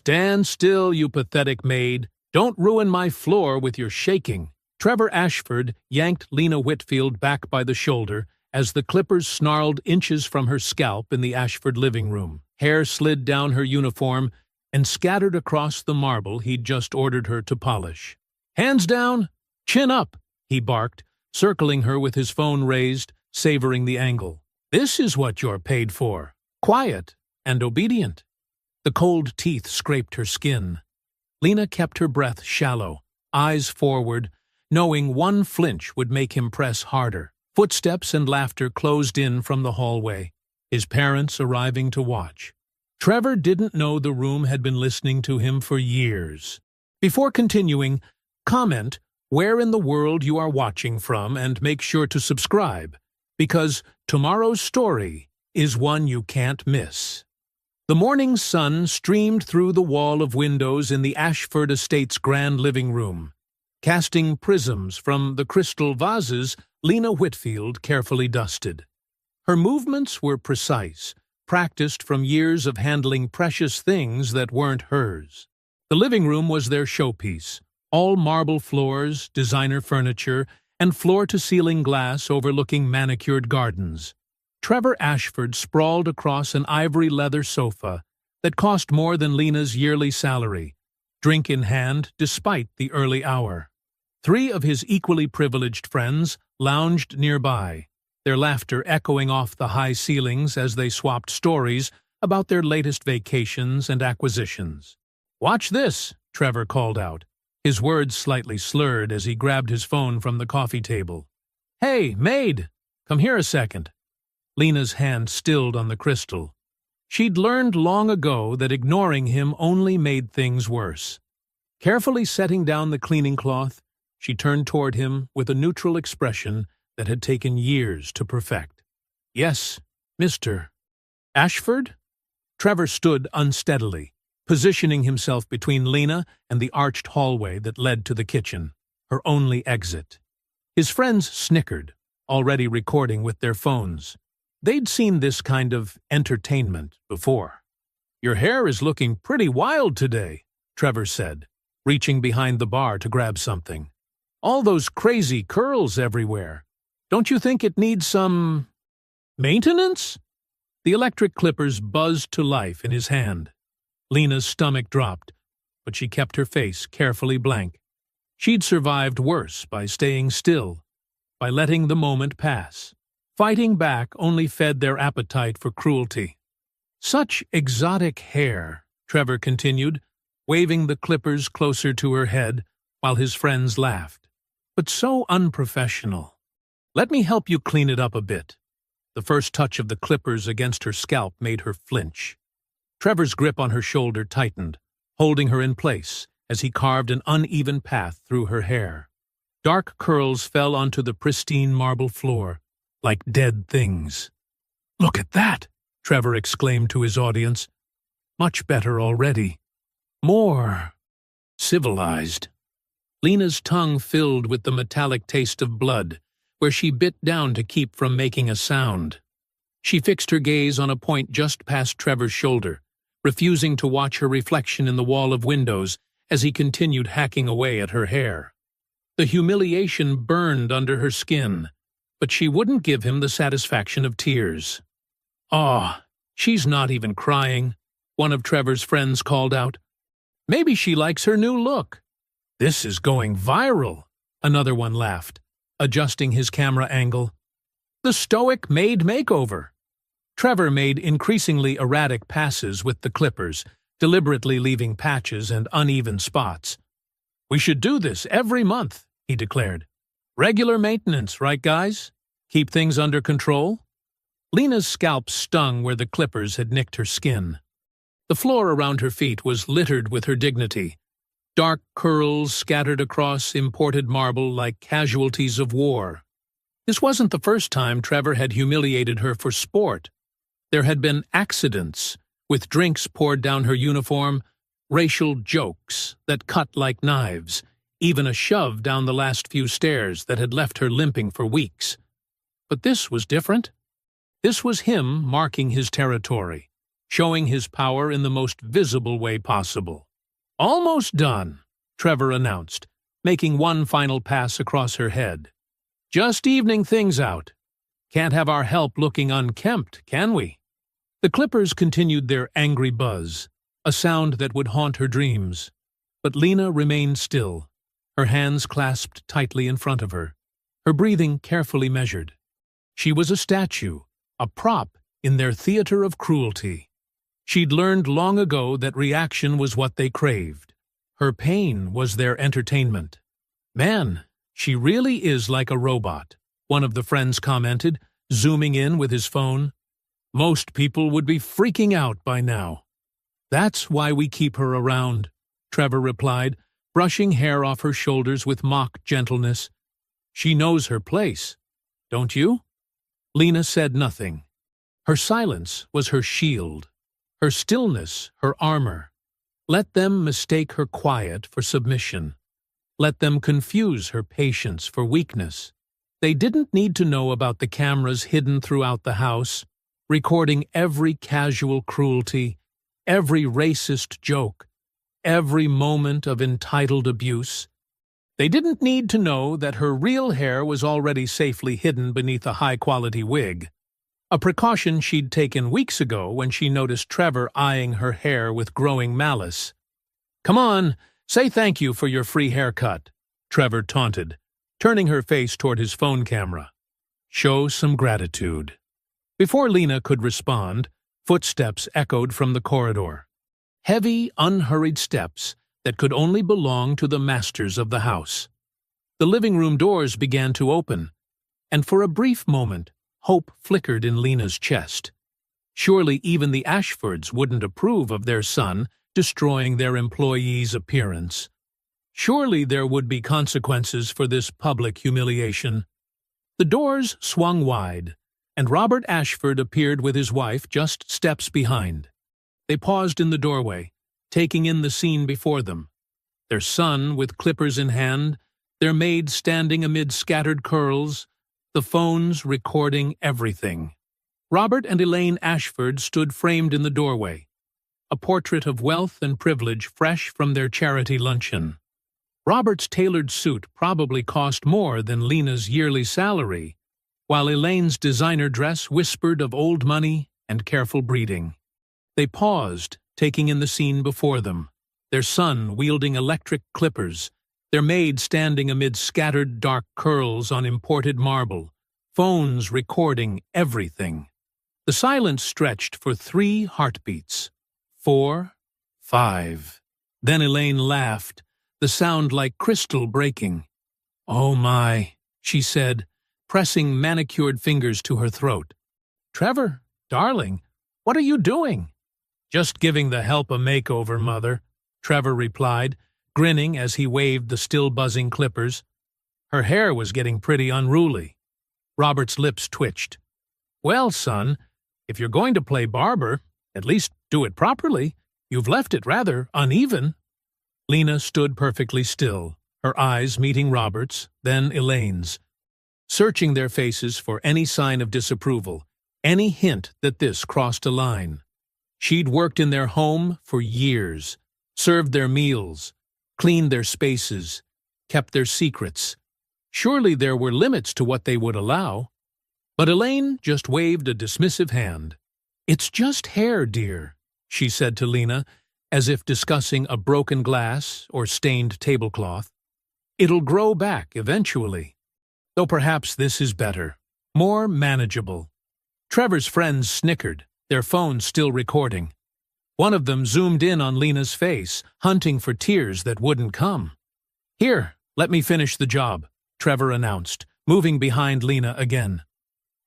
Stand still, you pathetic maid. Don't ruin my floor with your shaking. Trevor Ashford yanked Lena Whitfield back by the shoulder as the clippers snarled inches from her scalp in the Ashford living room. Hair slid down her uniform and scattered across the marble he'd just ordered her to polish. Hands down, chin up, he barked, circling her with his phone raised, savoring the angle. This is what you're paid for. Quiet and obedient. The cold teeth scraped her skin. Lena kept her breath shallow, eyes forward, knowing one flinch would make him press harder. Footsteps and laughter closed in from the hallway, his parents arriving to watch. Trevor didn't know the room had been listening to him for years. Before continuing, comment where in the world you are watching from and make sure to subscribe, because tomorrow's story is one you can't miss. The morning sun streamed through the wall of windows in the Ashford estate's grand living room, casting prisms from the crystal vases Lena Whitfield carefully dusted. Her movements were precise, practiced from years of handling precious things that weren't hers. The living room was their showpiece, all marble floors, designer furniture, and floor-to-ceiling glass overlooking manicured gardens. Trevor Ashford sprawled across an ivory leather sofa that cost more than Lena's yearly salary, drink in hand despite the early hour. 3 of his equally privileged friends lounged nearby, their laughter echoing off the high ceilings as they swapped stories about their latest vacations and acquisitions. "Watch this," Trevor called out, his words slightly slurred as he grabbed his phone from the coffee table. "Hey, Maid, come here a second." Lena's hand stilled on the crystal. She'd learned long ago that ignoring him only made things worse. Carefully setting down the cleaning cloth, she turned toward him with a neutral expression that had taken years to perfect. "Yes, Mr. Ashford?" Trevor stood unsteadily, positioning himself between Lena and the arched hallway that led to the kitchen, her only exit. His friends snickered, already recording with their phones. They'd seen this kind of entertainment before. "Your hair is looking pretty wild today," Trevor said, reaching behind the bar to grab something. "All those crazy curls everywhere. Don't you think it needs some maintenance?" The electric clippers buzzed to life in his hand. Lena's stomach dropped, but she kept her face carefully blank. She'd survived worse by staying still, by letting the moment pass. Fighting back only fed their appetite for cruelty. "Such exotic hair," Trevor continued, waving the clippers closer to her head while his friends laughed. "But so unprofessional. Let me help you clean it up a bit." The first touch of the clippers against her scalp made her flinch. Trevor's grip on her shoulder tightened, holding her in place as he carved an uneven path through her hair. Dark curls fell onto the pristine marble floor, like dead things. "Look at that!" Trevor exclaimed to his audience. "Much better already. More civilized." Lena's tongue filled with the metallic taste of blood, where she bit down to keep from making a sound. She fixed her gaze on a point just past Trevor's shoulder, refusing to watch her reflection in the wall of windows as he continued hacking away at her hair. The humiliation burned under her skin, but she wouldn't give him the satisfaction of tears. "Aw, she's not even crying," one of Trevor's friends called out. "Maybe she likes her new look." "This is going viral," another one laughed, adjusting his camera angle. "The stoic Maid makeover." Trevor made increasingly erratic passes with the clippers, deliberately leaving patches and uneven spots. "We should do this every month," he declared. "Regular maintenance, right, guys? Keep things under control?" Lena's scalp stung where the clippers had nicked her skin. The floor around her feet was littered with her dignity, dark curls scattered across imported marble like casualties of war. This wasn't the first time Trevor had humiliated her for sport. There had been accidents, with drinks poured down her uniform, racial jokes that cut like knives, even a shove down the last few stairs that had left her limping for weeks. But this was different. This was him marking his territory, showing his power in the most visible way possible. "Almost done," Trevor announced, making one final pass across her head. "Just evening things out. Can't have our help looking unkempt, can we?" The clippers continued their angry buzz, a sound that would haunt her dreams. But Lena remained still, her hands clasped tightly in front of her, her breathing carefully measured. She was a statue, a prop in their theater of cruelty. She'd learned long ago that reaction was what they craved. Her pain was their entertainment. "Man, she really is like a robot," one of the friends commented, zooming in with his phone. "Most people would be freaking out by now." "That's why we keep her around," Trevor replied, brushing hair off her shoulders with mock gentleness. "She knows her place, don't you?" Lena said nothing. Her silence was her shield, her stillness her armor. Let them mistake her quiet for submission. Let them confuse her patience for weakness. They didn't need to know about the cameras hidden throughout the house, recording every casual cruelty, every racist joke, every moment of entitled abuse. They didn't need to know that her real hair was already safely hidden beneath a high-quality wig, a precaution she'd taken weeks ago when she noticed Trevor eyeing her hair with growing malice. "Come on, say thank you for your free haircut," Trevor taunted, turning her face toward his phone camera. "Show some gratitude." Before Lena could respond, footsteps echoed from the corridor. Heavy, unhurried steps that could only belong to the masters of the house. The living room doors began to open, and for a brief moment, hope flickered in Lena's chest. Surely even the Ashfords wouldn't approve of their son destroying their employee's appearance. Surely there would be consequences for this public humiliation. The doors swung wide, and Robert Ashford appeared with his wife just steps behind. They paused in the doorway, taking in the scene before them. Their son with clippers in hand, their maid standing amid scattered curls, the phones recording everything. Robert and Elaine Ashford stood framed in the doorway, a portrait of wealth and privilege fresh from their charity luncheon. Robert's tailored suit probably cost more than Lena's yearly salary, while Elaine's designer dress whispered of old money and careful breeding. They paused, taking in the scene before them, their son wielding electric clippers, their maid standing amid scattered dark curls on imported marble, phones recording everything. The silence stretched for 3 heartbeats. 4, 5. Then Elaine laughed, the sound like crystal breaking. "Oh my," she said, pressing manicured fingers to her throat. "Trevor, darling, what are you doing?" "Just giving the help a makeover, Mother," Trevor replied, grinning as he waved the still buzzing clippers. Her hair was getting pretty unruly. Robert's lips twitched. "Well, son, if you're going to play barber, at least do it properly. You've left it rather uneven." Lena stood perfectly still, her eyes meeting Robert's, then Elaine's, searching their faces for any sign of disapproval, any hint that this crossed a line. She'd worked in their home for years, served their meals, cleaned their spaces, kept their secrets. Surely there were limits to what they would allow. But Elaine just waved a dismissive hand. "It's just hair, dear," she said to Lena, as if discussing a broken glass or stained tablecloth. "It'll grow back eventually. Though perhaps this is better, more manageable." Trevor's friends snickered, their phones still recording. One of them zoomed in on Lena's face, hunting for tears that wouldn't come. "Here, let me finish the job," Trevor announced, moving behind Lena again.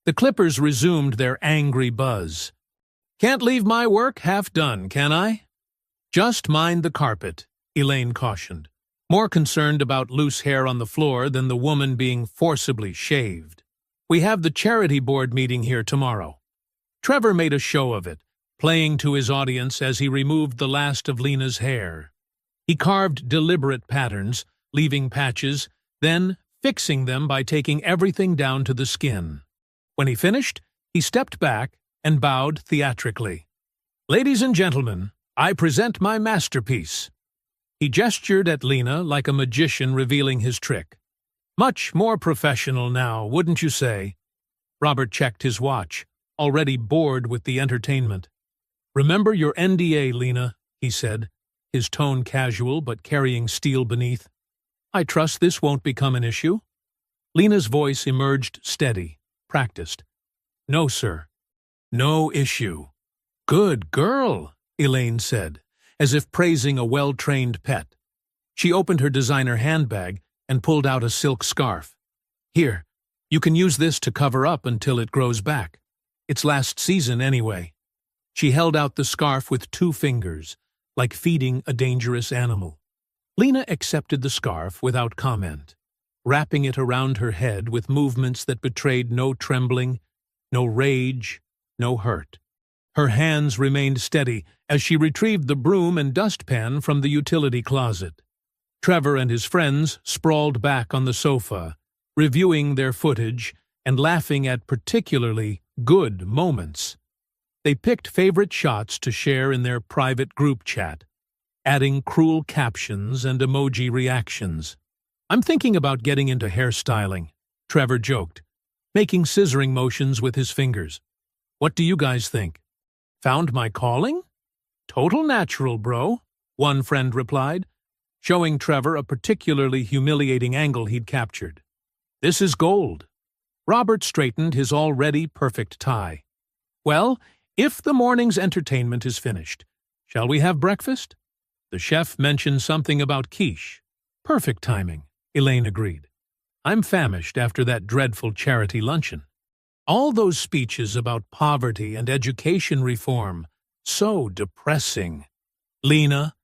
The clippers resumed their angry buzz. "Can't leave my work half done, can I?" "Just mind the carpet," Elaine cautioned, more concerned about loose hair on the floor than the woman being forcibly shaved. "We have the charity board meeting here tomorrow." Trevor made a show of it, playing to his audience as he removed the last of Lena's hair. He carved deliberate patterns, leaving patches, then fixing them by taking everything down to the skin. When he finished, he stepped back and bowed theatrically. Ladies and gentlemen, I present my masterpiece. He gestured at Lena like a magician revealing his trick. Much more professional now, wouldn't you say? Robert checked his watch, already bored with the entertainment. Remember your NDA, Lena, he said, his tone casual but carrying steel beneath. I trust this won't become an issue? Lena's voice emerged steady, practiced. No, sir. No issue. Good girl, Elaine said, as if praising a well-trained pet. She opened her designer handbag and pulled out a silk scarf. Here, you can use this to cover up until it grows back. It's last season anyway. She held out the scarf with 2 fingers, like feeding a dangerous animal. Lena accepted the scarf without comment, wrapping it around her head with movements that betrayed no trembling, no rage, no hurt. Her hands remained steady as she retrieved the broom and dustpan from the utility closet. Trevor and his friends sprawled back on the sofa, reviewing their footage and laughing at particularly good moments. They picked favorite shots to share in their private group chat, adding cruel captions and emoji reactions. I'm thinking about getting into hairstyling, Trevor joked, making scissoring motions with his fingers. What do you guys think? Found my calling? Total natural, bro, one friend replied, showing Trevor a particularly humiliating angle he'd captured. This is gold. Robert straightened his already perfect tie. Well, if the morning's entertainment is finished, shall we have breakfast? The chef mentioned something about quiche. Perfect timing, Elaine agreed. I'm famished after that dreadful charity luncheon. All those speeches about poverty and education reform, so depressing. Lena,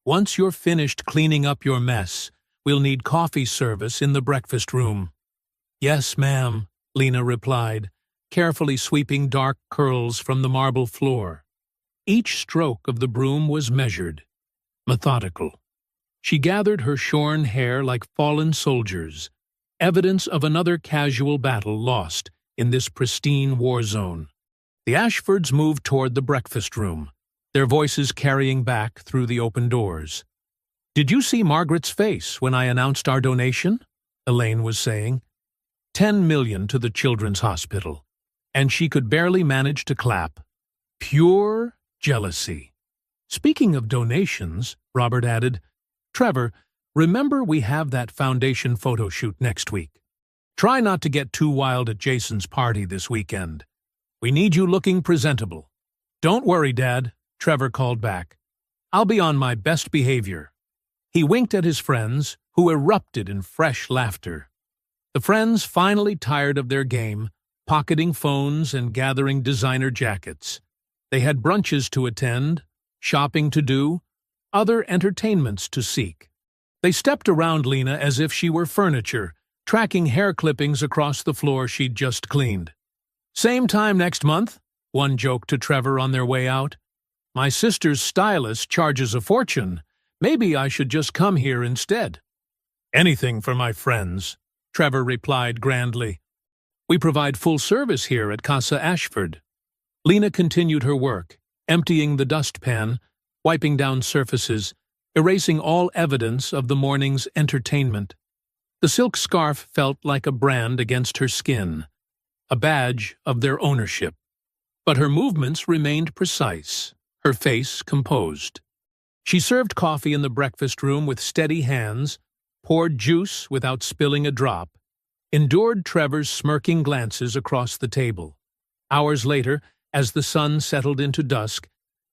once you're finished cleaning up your mess, we'll need coffee service in the breakfast room. Yes, ma'am, Lena replied, carefully sweeping dark curls from the marble floor. Each stroke of the broom was measured, methodical. She gathered her shorn hair like fallen soldiers, evidence of another casual battle lost in this pristine war zone. The Ashfords moved toward the breakfast room, their voices carrying back through the open doors. Did you see Margaret's face when I announced our donation? Elaine was saying. 10 million to the Children's Hospital, and she could barely manage to clap. Pure jealousy. Speaking of donations, Robert added, Trevor, remember we have that foundation photo shoot next week. Try not to get too wild at Jason's party this weekend. We need you looking presentable. Don't worry, Dad, Trevor called back. I'll be on my best behavior. He winked at his friends, who erupted in fresh laughter. The friends finally tired of their game, pocketing phones and gathering designer jackets. They had brunches to attend, shopping to do, other entertainments to seek. They stepped around Lena as if she were furniture, tracking hair clippings across the floor she'd just cleaned. Same time next month, one joked to Trevor on their way out. My sister's stylist charges a fortune. Maybe I should just come here instead. Anything for my friends, Trevor replied grandly. We provide full service here at Casa Ashford. Lena continued her work, emptying the dustpan, wiping down surfaces, erasing all evidence of the morning's entertainment. The silk scarf felt like a brand against her skin, a badge of their ownership. But her movements remained precise, her face composed. She served coffee in the breakfast room with steady hands, poured juice without spilling a drop, endured Trevor's smirking glances across the table. Hours later, as the sun settled into dusk,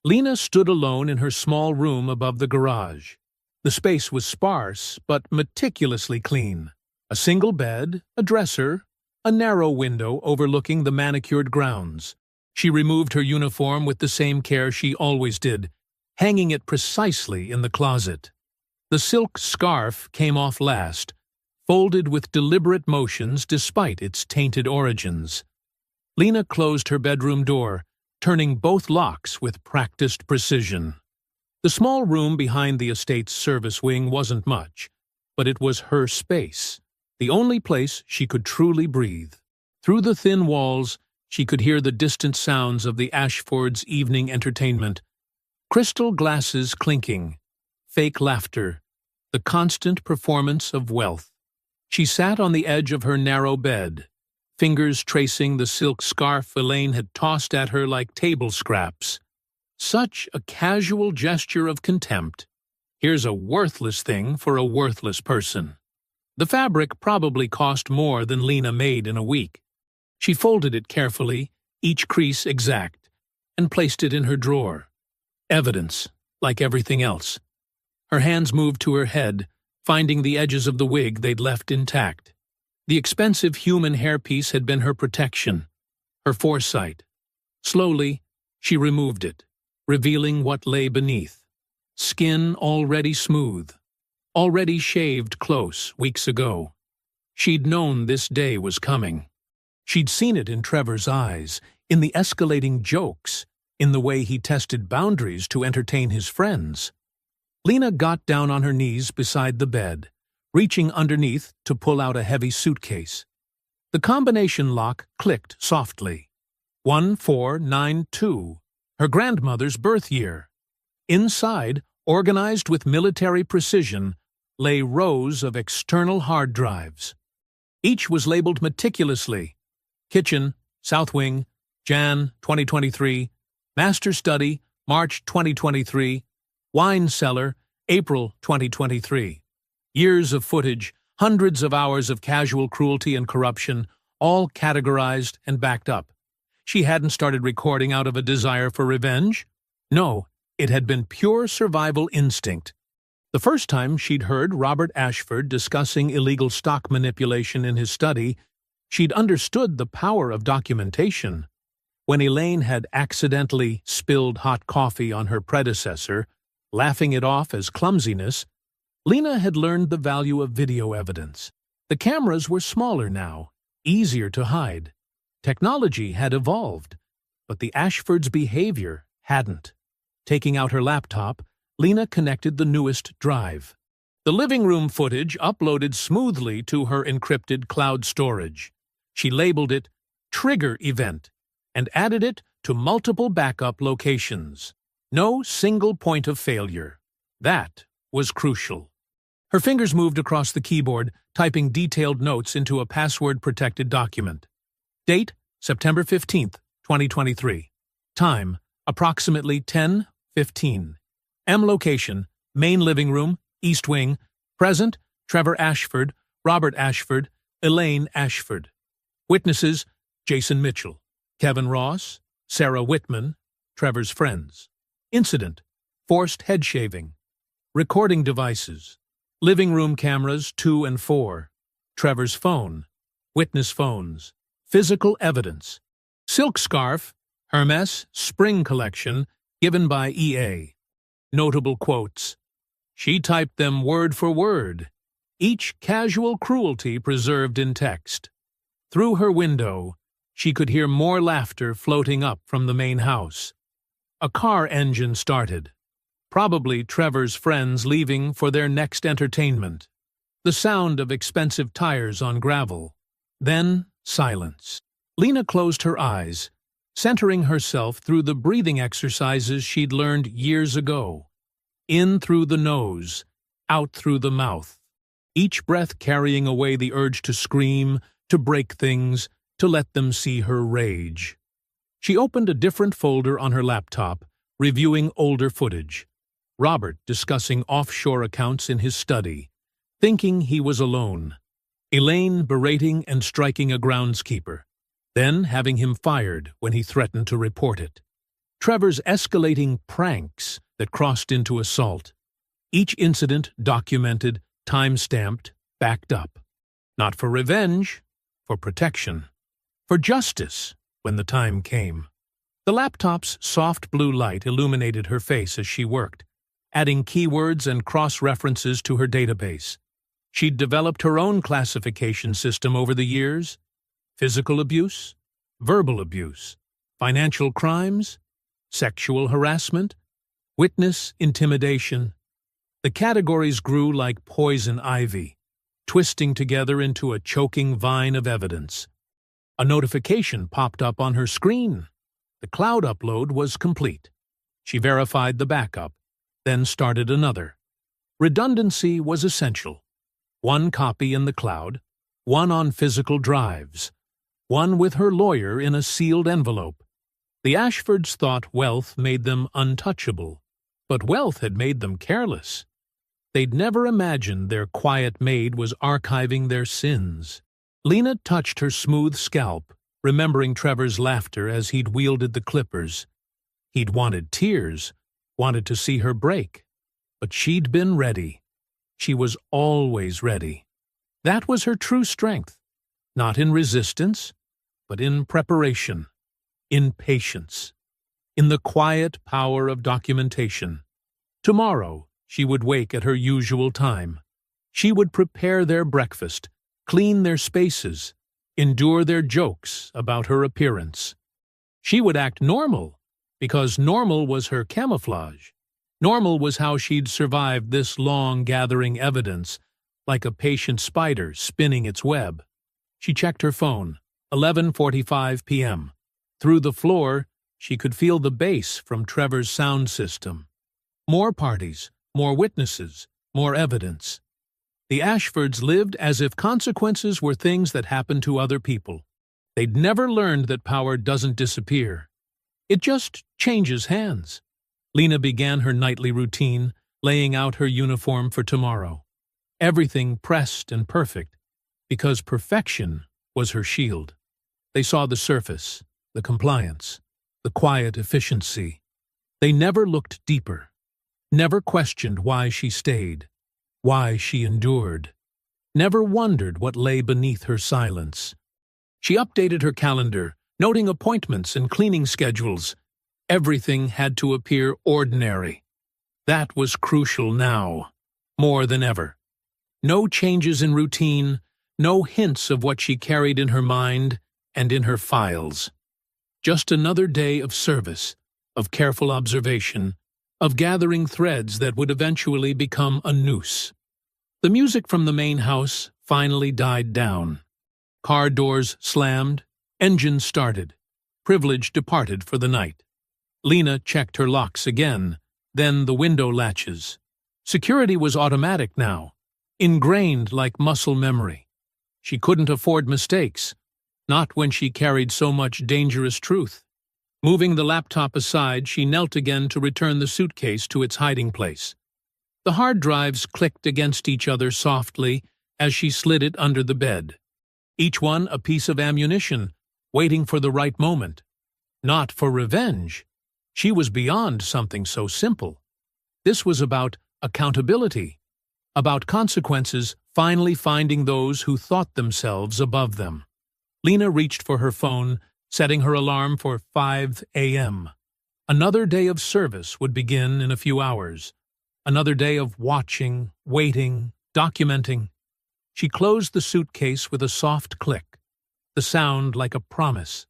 Lena stood alone in her small room above the garage. The space was sparse, but meticulously clean. A single bed, a dresser, a narrow window overlooking the manicured grounds. She removed her uniform with the same care she always did, hanging it precisely in the closet. The silk scarf came off last, folded with deliberate motions despite its tainted origins. Lena closed her bedroom door, turning both locks with practiced precision. The small room behind the estate's service wing wasn't much, but it was her space, the only place she could truly breathe. Through the thin walls, She could hear the distant sounds of the Ashfords' evening entertainment. Crystal glasses clinking, fake laughter, the constant performance of wealth. She sat on the edge of her narrow bed, fingers tracing the silk scarf Elaine had tossed at her like table scraps. Such a casual gesture of contempt. Here's a worthless thing for a worthless person. The fabric probably cost more than Lena made in a week. She folded it carefully, each crease exact, and placed it in her drawer. Evidence, like everything else. Her hands moved to her head, finding the edges of the wig they'd left intact. The expensive human hairpiece had been her protection, her foresight. Slowly, she removed it, revealing what lay beneath. Skin already smooth, already shaved close weeks ago. She'd known this day was coming. She'd seen it in Trevor's eyes, in the escalating jokes, in the way he tested boundaries to entertain his friends. Lena got down on her knees beside the bed, reaching underneath to pull out a heavy suitcase. The combination lock clicked softly. 1492, her grandmother's birth year. Inside, organized with military precision, lay rows of external hard drives. Each was labeled meticulously. Kitchen, South Wing, Jan 2023, Master Study, March 2023, Wine Cellar, April 2023. Years of footage, hundreds of hours of casual cruelty and corruption, all categorized and backed up. She hadn't started recording out of a desire for revenge. No, it had been pure survival instinct. The first time she'd heard Robert Ashford discussing illegal stock manipulation in his study, she'd understood the power of documentation. When Elaine had accidentally spilled hot coffee on her predecessor, laughing it off as clumsiness, Lena had learned the value of video evidence. The cameras were smaller now, easier to hide. Technology had evolved, but the Ashfords' behavior hadn't. Taking out her laptop, Lena connected the newest drive. The living room footage uploaded smoothly to her encrypted cloud storage. She labeled it Trigger Event and added it to multiple backup locations. No single point of failure. That was crucial. Her fingers moved across the keyboard, typing detailed notes into a password-protected document. Date, September 15th, 2023. Time, approximately 10:15. M location, main living room, East Wing. Present, Trevor Ashford, Robert Ashford, Elaine Ashford. Witnesses, Jason Mitchell, Kevin Ross, Sarah Whitman, Trevor's friends. Incident, forced head shaving. Recording devices, living room cameras 2 and 4. Trevor's phone, witness phones. Physical evidence. Silk scarf, Hermes Spring Collection, given by EA. Notable quotes. She typed them word for word, each casual cruelty preserved in text. Through her window, she could hear more laughter floating up from the main house. A car engine started. Probably Trevor's friends leaving for their next entertainment. The sound of expensive tires on gravel. Then, silence. Lena closed her eyes, centering herself through the breathing exercises she'd learned years ago. In through the nose, out through the mouth. Each breath carrying away the urge to scream, to break things, to let them see her rage. She opened a different folder on her laptop, reviewing older footage. Robert discussing offshore accounts in his study, thinking he was alone. Elaine berating and striking a groundskeeper, then having him fired when he threatened to report it. Trevor's escalating pranks that crossed into assault. Each incident documented, time-stamped, backed up. Not for revenge, for protection. For justice, when the time came. The laptop's soft blue light illuminated her face as she worked, adding keywords and cross-references to her database. She'd developed her own classification system over the years. Physical abuse, verbal abuse, financial crimes, sexual harassment, witness intimidation. The categories grew like poison ivy, twisting together into a choking vine of evidence. A notification popped up on her screen. The cloud upload was complete. She verified the backup, then started another. Redundancy was essential. One copy in the cloud, one on physical drives, one with her lawyer in a sealed envelope. The Ashfords thought wealth made them untouchable, but wealth had made them careless. They'd never imagined their quiet maid was archiving their sins. Lena touched her smooth scalp, remembering Trevor's laughter as he'd wielded the clippers. He'd wanted tears, wanted to see her break. But she'd been ready. She was always ready. That was her true strength, not in resistance, but in preparation, in patience, in the quiet power of documentation. Tomorrow, she would wake at her usual time. She would prepare their breakfast, clean their spaces, endure their jokes about her appearance. She would act normal, because normal was her camouflage. Normal was how she'd survived this long gathering evidence, like a patient spider spinning its web. She checked her phone, 11:45 p.m. Through the floor, she could feel the bass from Trevor's sound system. More parties, more witnesses, more evidence. The Ashfords lived as if consequences were things that happened to other people. They'd never learned that power doesn't disappear. It just changes hands. Lena began her nightly routine, laying out her uniform for tomorrow. Everything pressed and perfect, because perfection was her shield. They saw the surface, the compliance, the quiet efficiency. They never looked deeper, never questioned why she stayed, why she endured, never wondered what lay beneath her silence. She updated her calendar, noting appointments and cleaning schedules. Everything had to appear ordinary. That was crucial now, more than ever. No changes in routine, no hints of what she carried in her mind and in her files. Just another day of service, of careful observation, of gathering threads that would eventually become a noose. The music from the main house finally died down. Car doors slammed, engines started. Privilege departed for the night. Lena checked her locks again, then the window latches. Security was automatic now, ingrained like muscle memory. She couldn't afford mistakes, not when she carried so much dangerous truth. Moving the laptop aside, she knelt again to return the suitcase to its hiding place. The hard drives clicked against each other softly as she slid it under the bed. Each one a piece of ammunition, waiting for the right moment. Not for revenge. She was beyond something so simple. This was about accountability, about consequences finally finding those who thought themselves above them. Lena reached for her phone, setting her alarm for 5 a.m. Another day of service would begin in a few hours. Another day of watching, waiting, documenting. She closed the suitcase with a soft click, the sound like a promise.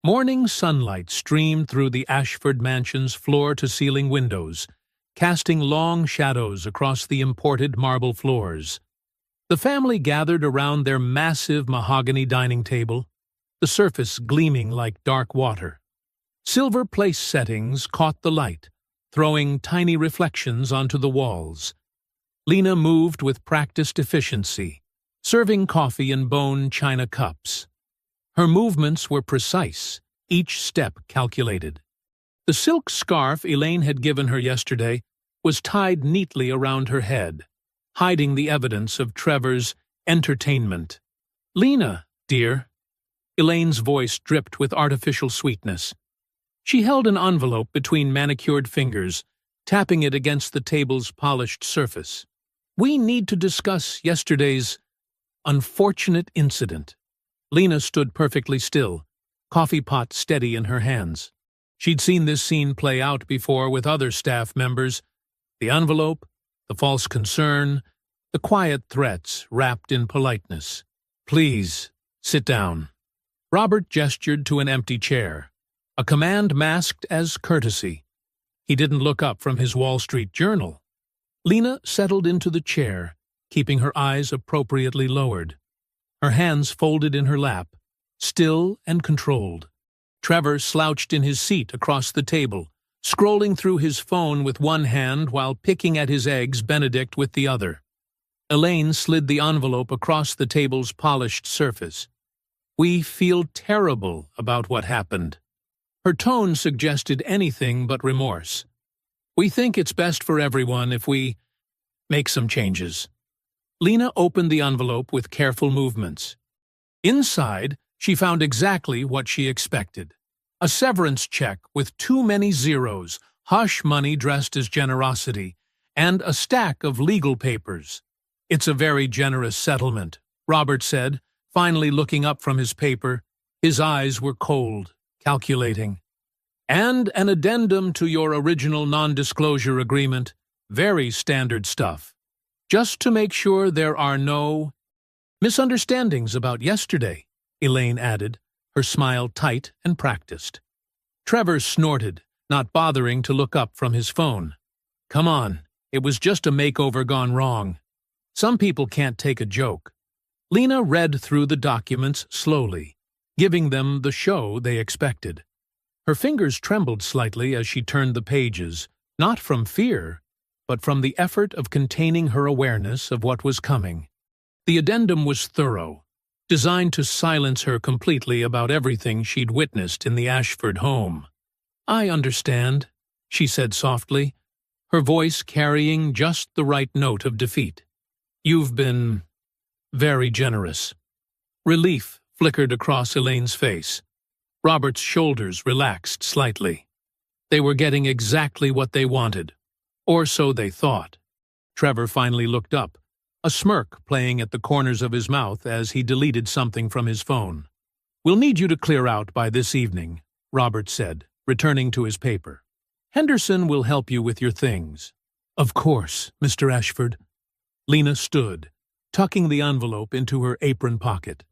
Morning sunlight streamed through the Ashford mansion's floor-to-ceiling windows, casting long shadows across the imported marble floors. The family gathered around their massive mahogany dining table, the surface gleaming like dark water. Silver place settings caught the light, throwing tiny reflections onto the walls. Lena moved with practiced efficiency, serving coffee in bone china cups. Her movements were precise, each step calculated. The silk scarf Elaine had given her yesterday was tied neatly around her head, hiding the evidence of Trevor's entertainment. "Lena, dear." Elaine's voice dripped with artificial sweetness. She held an envelope between manicured fingers, tapping it against the table's polished surface. "We need to discuss yesterday's unfortunate incident." Lena stood perfectly still, coffee pot steady in her hands. She'd seen this scene play out before with other staff members. The envelope, the false concern, the quiet threats wrapped in politeness. "Please, sit down." Robert gestured to an empty chair, a command masked as courtesy. He didn't look up from his Wall Street Journal. Lena settled into the chair, keeping her eyes appropriately lowered. Her hands folded in her lap, still and controlled. Trevor slouched in his seat across the table, scrolling through his phone with one hand while picking at his eggs Benedict with the other. Elaine slid the envelope across the table's polished surface. "We feel terrible about what happened." Her tone suggested anything but remorse. "We think it's best for everyone if we make some changes." Lena opened the envelope with careful movements. Inside, she found exactly what she expected. A severance check with too many zeros, hush money dressed as generosity, and a stack of legal papers. "It's a very generous settlement," Robert said, finally looking up from his paper. His eyes were cold, calculating. "And an addendum to your original non-disclosure agreement. Very standard stuff. Just to make sure there are no misunderstandings about yesterday," Elaine added, her smile tight and practiced. Trevor snorted, not bothering to look up from his phone. "Come on, it was just a makeover gone wrong. Some people can't take a joke." Lena read through the documents slowly, giving them the show they expected. Her fingers trembled slightly as she turned the pages, not from fear, but from the effort of containing her awareness of what was coming. The addendum was thorough, designed to silence her completely about everything she'd witnessed in the Ashford home. "I understand," she said softly, her voice carrying just the right note of defeat. "You've been very generous." Relief flickered across Elaine's face. Robert's shoulders relaxed slightly. They were getting exactly what they wanted. Or so they thought. Trevor finally looked up, a smirk playing at the corners of his mouth as he deleted something from his phone. "We'll need you to clear out by this evening," Robert said, returning to his paper. "Henderson will help you with your things." "Of course, Mr. Ashford." Lena stood, tucking the envelope into her apron pocket.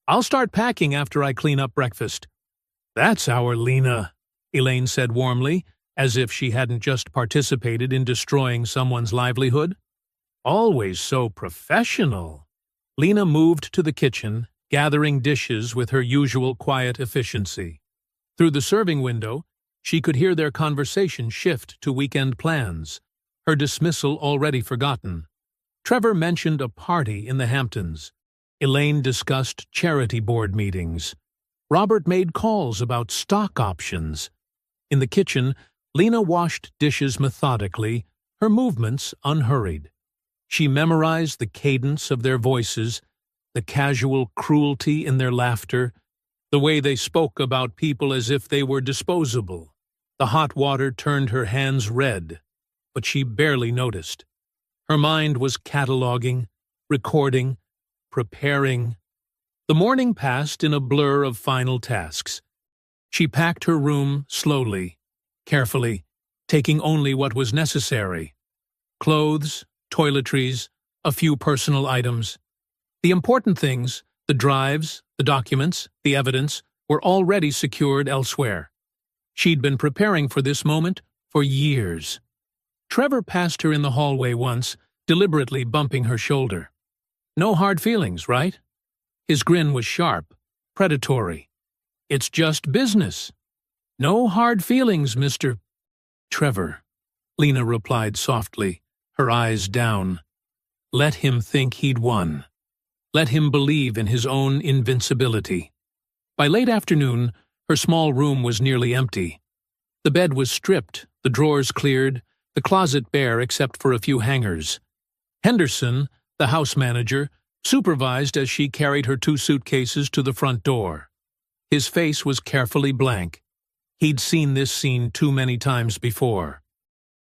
"I'll start packing after I clean up breakfast." "That's our Lena," Elaine said warmly, as if she hadn't just participated in destroying someone's livelihood. "Always so professional." Lena moved to the kitchen, gathering dishes with her usual quiet efficiency. Through the serving window, she could hear their conversation shift to weekend plans, her dismissal already forgotten. Trevor mentioned a party in the Hamptons. Elaine discussed charity board meetings. Robert made calls about stock options. In the kitchen, Lena washed dishes methodically, her movements unhurried. She memorized the cadence of their voices, the casual cruelty in their laughter, the way they spoke about people as if they were disposable. The hot water turned her hands red, but she barely noticed. Her mind was cataloging, recording, preparing. The morning passed in a blur of final tasks. She packed her room slowly, carefully, taking only what was necessary. Clothes, toiletries, a few personal items. The important things, the drives, the documents, the evidence, were already secured elsewhere. She'd been preparing for this moment for years. Trevor passed her in the hallway once, deliberately bumping her shoulder. "No hard feelings, right?" His grin was sharp, predatory. "It's just business." "No hard feelings, Mr. Trevor," Lena replied softly, her eyes down. Let him think he'd won. Let him believe in his own invincibility. By late afternoon, her small room was nearly empty. The bed was stripped, the drawers cleared, the closet bare except for a few hangers. Henderson, the house manager, supervised as she carried her 2 suitcases to the front door. His face was carefully blank. He'd seen this scene too many times before.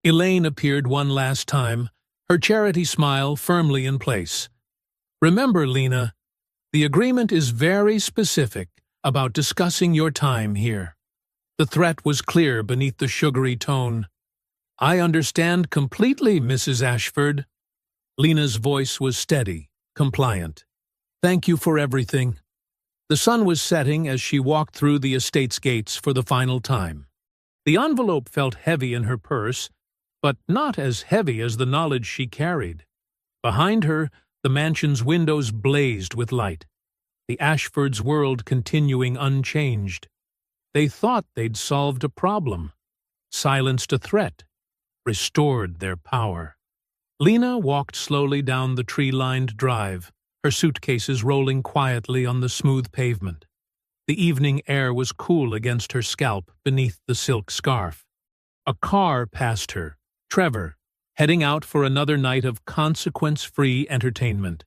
Elaine appeared one last time, her charity smile firmly in place. "Remember, Lena, the agreement is very specific about discussing your time here." The threat was clear beneath the sugary tone. "I understand completely, Mrs. Ashford." Lena's voice was steady, compliant. "Thank you for everything." The sun was setting as she walked through the estate's gates for the final time. The envelope felt heavy in her purse, but not as heavy as the knowledge she carried. Behind her, the mansion's windows blazed with light. the Ashfords' world continuing unchanged. They thought they'd solved a problem, silenced a threat, restored their power. Lena walked slowly down the tree-lined drive, her suitcases rolling quietly on the smooth pavement. The evening air was cool against her scalp beneath the silk scarf. A car passed her, Trevor, heading out for another night of consequence-free entertainment.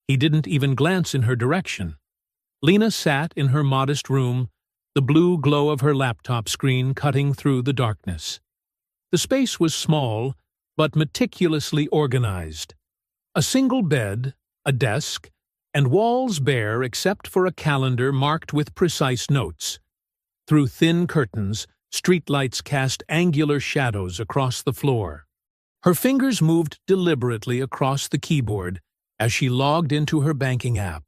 He didn't even glance in her direction. Lena sat in her modest room, the blue glow of her laptop screen cutting through the darkness. The space was small, but meticulously organized. A single bed, a desk, and walls bare except for a calendar marked with precise notes. Through thin curtains, streetlights cast angular shadows across the floor. Her fingers moved deliberately across the keyboard as she logged into her banking app.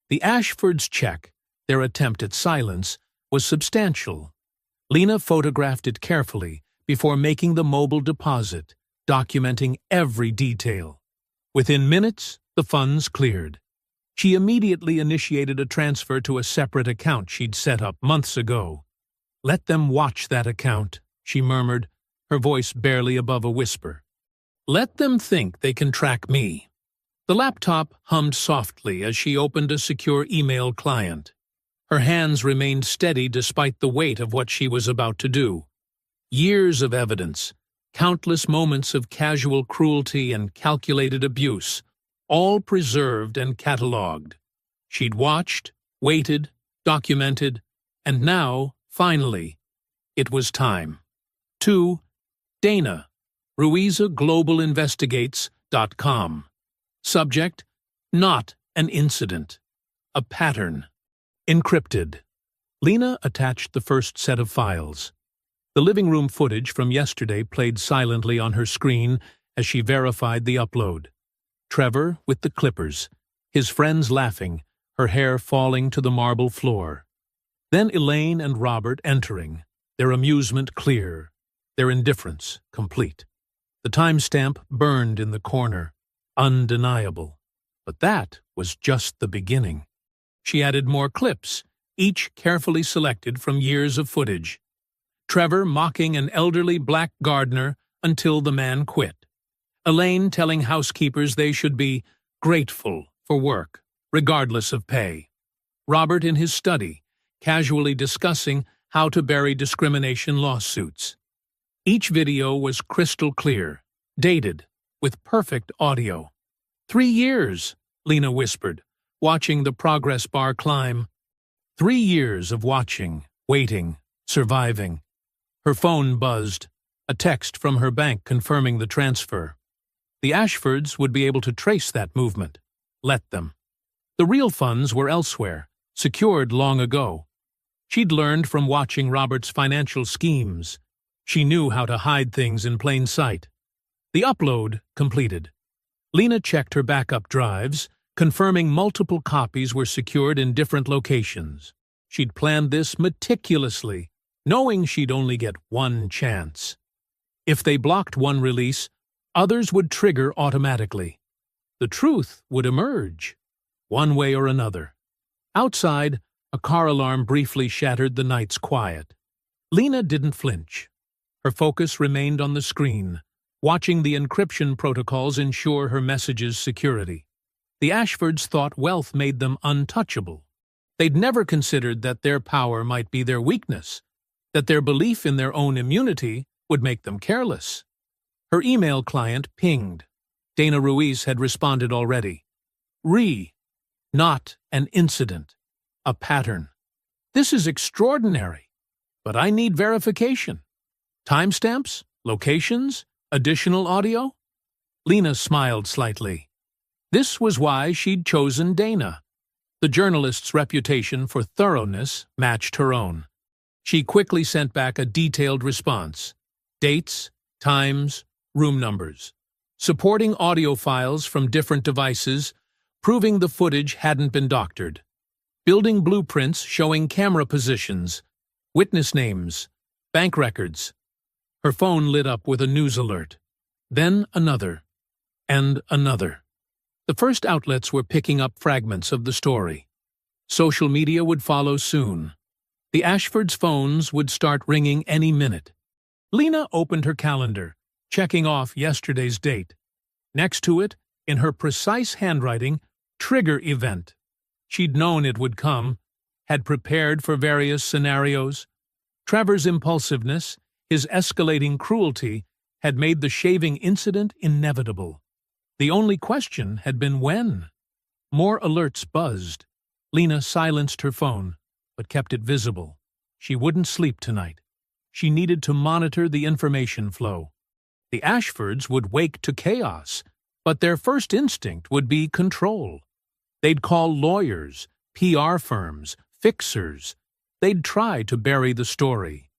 The Ashfords' check, their attempt at silence, was substantial. Lena photographed it carefully before making the mobile deposit, documenting every detail. Within minutes, the funds cleared. She immediately initiated a transfer to a separate account she'd set up months ago. "Let them watch that account," she murmured, her voice barely above a whisper. "Let them think they can track me." The laptop hummed softly as she opened a secure email client. Her hands remained steady despite the weight of what she was about to do. Years of evidence, countless moments of casual cruelty and calculated abuse, all preserved and catalogued. She'd watched, waited, documented, and now, finally, it was time. To Dana, RuizaGlobalInvestigates.com. Subject: Not an incident. A pattern. Encrypted. Lena attached the first set of files. The living room footage from yesterday played silently on her screen as she verified the upload. Trevor with the clippers, his friends laughing, her hair falling to the marble floor. Then Elaine and Robert entering, their amusement clear, their indifference complete. The timestamp burned in the corner, undeniable. But that was just the beginning. She added more clips, each carefully selected from years of footage. Trevor mocking an elderly black gardener until the man quit. Elaine telling housekeepers they should be grateful for work, regardless of pay. Robert in his study, casually discussing how to bury discrimination lawsuits. Each video was crystal clear, dated, with perfect audio. 3 years, Lena whispered, watching the progress bar climb. 3 years of watching, waiting, surviving. Her phone buzzed, a text from her bank confirming the transfer. The Ashfords would be able to trace that movement. Let them. The real funds were elsewhere, secured long ago. She'd learned from watching Robert's financial schemes. She knew how to hide things in plain sight. The upload completed. Lena checked her backup drives, confirming multiple copies were secured in different locations. She'd planned this meticulously, knowing she'd only get one chance. If they blocked one release, others would trigger automatically. The truth would emerge, one way or another. Outside, a car alarm briefly shattered the night's quiet. Lena didn't flinch. Her focus remained on the screen, watching the encryption protocols ensure her messages' security. The Ashfords thought wealth made them untouchable. They'd never considered that their power might be their weakness, that their belief in their own immunity would make them careless. Her email client pinged. Dana Ruiz had responded already. Not an incident. A pattern. This is extraordinary, but I need verification. Timestamps? Locations? Additional audio? Lena smiled slightly. This was why she'd chosen Dana. The journalist's reputation for thoroughness matched her own. She quickly sent back a detailed response. Dates, times, room numbers. Supporting audio files from different devices, proving the footage hadn't been doctored. Building blueprints showing camera positions, witness names, bank records. Her phone lit up with a news alert. Then another. And another. The first outlets were picking up fragments of the story. Social media would follow soon. The Ashfords' phones would start ringing any minute. Lena opened her calendar, checking off yesterday's date. Next to it, in her precise handwriting, trigger event. She'd known it would come, had prepared for various scenarios. Trevor's impulsiveness, his escalating cruelty, had made the shaving incident inevitable. The only question had been when. More alerts buzzed. Lena silenced her phone, but kept it visible. She wouldn't sleep tonight. She needed to monitor the information flow. The Ashfords would wake to chaos, but their first instinct would be control. They'd call lawyers, PR firms, fixers. They'd try to bury the story.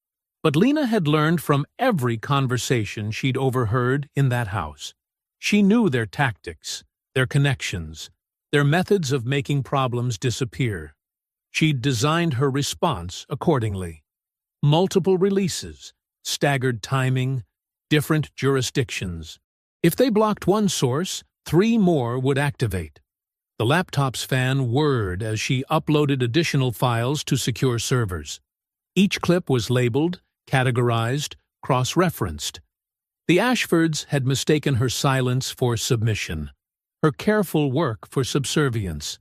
But Lena had learned from every conversation she'd overheard in that house. She knew their tactics, their connections, their methods of making problems disappear. She'd designed her response accordingly. Multiple releases, staggered timing, different jurisdictions. If they blocked one source, 3 more would activate. The laptop's fan whirred as she uploaded additional files to secure servers. Each clip was labeled, categorized, cross-referenced. The Ashfords had mistaken her silence for submission, her careful work for subservience.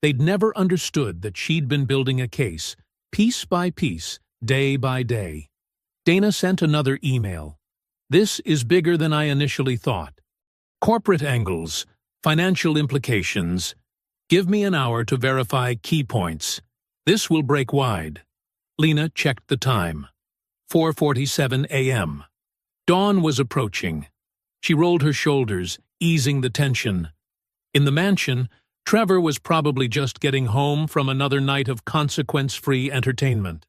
They'd never understood that she'd been building a case, piece by piece, day by day. Dana sent another email. This is bigger than I initially thought. Corporate angles, financial implications. Give me an hour to verify key points. This will break wide. Lena checked the time. 4:47 a.m. Dawn was approaching. She rolled her shoulders, easing the tension. In the mansion, Trevor was probably just getting home from another night of consequence-free entertainment.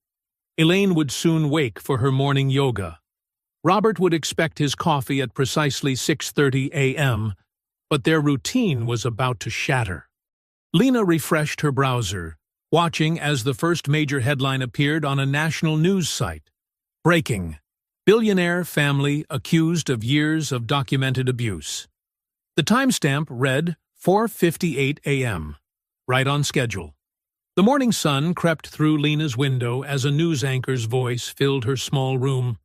Elaine would soon wake for her morning yoga. Robert would expect his coffee at precisely 6:30 a.m., but their routine was about to shatter. Lena refreshed her browser, watching as the first major headline appeared on a national news site. Breaking: Billionaire family accused of years of documented abuse. The timestamp read 4:58 a.m., right on schedule. The morning sun crept through Lena's window as a news anchor's voice filled her small room.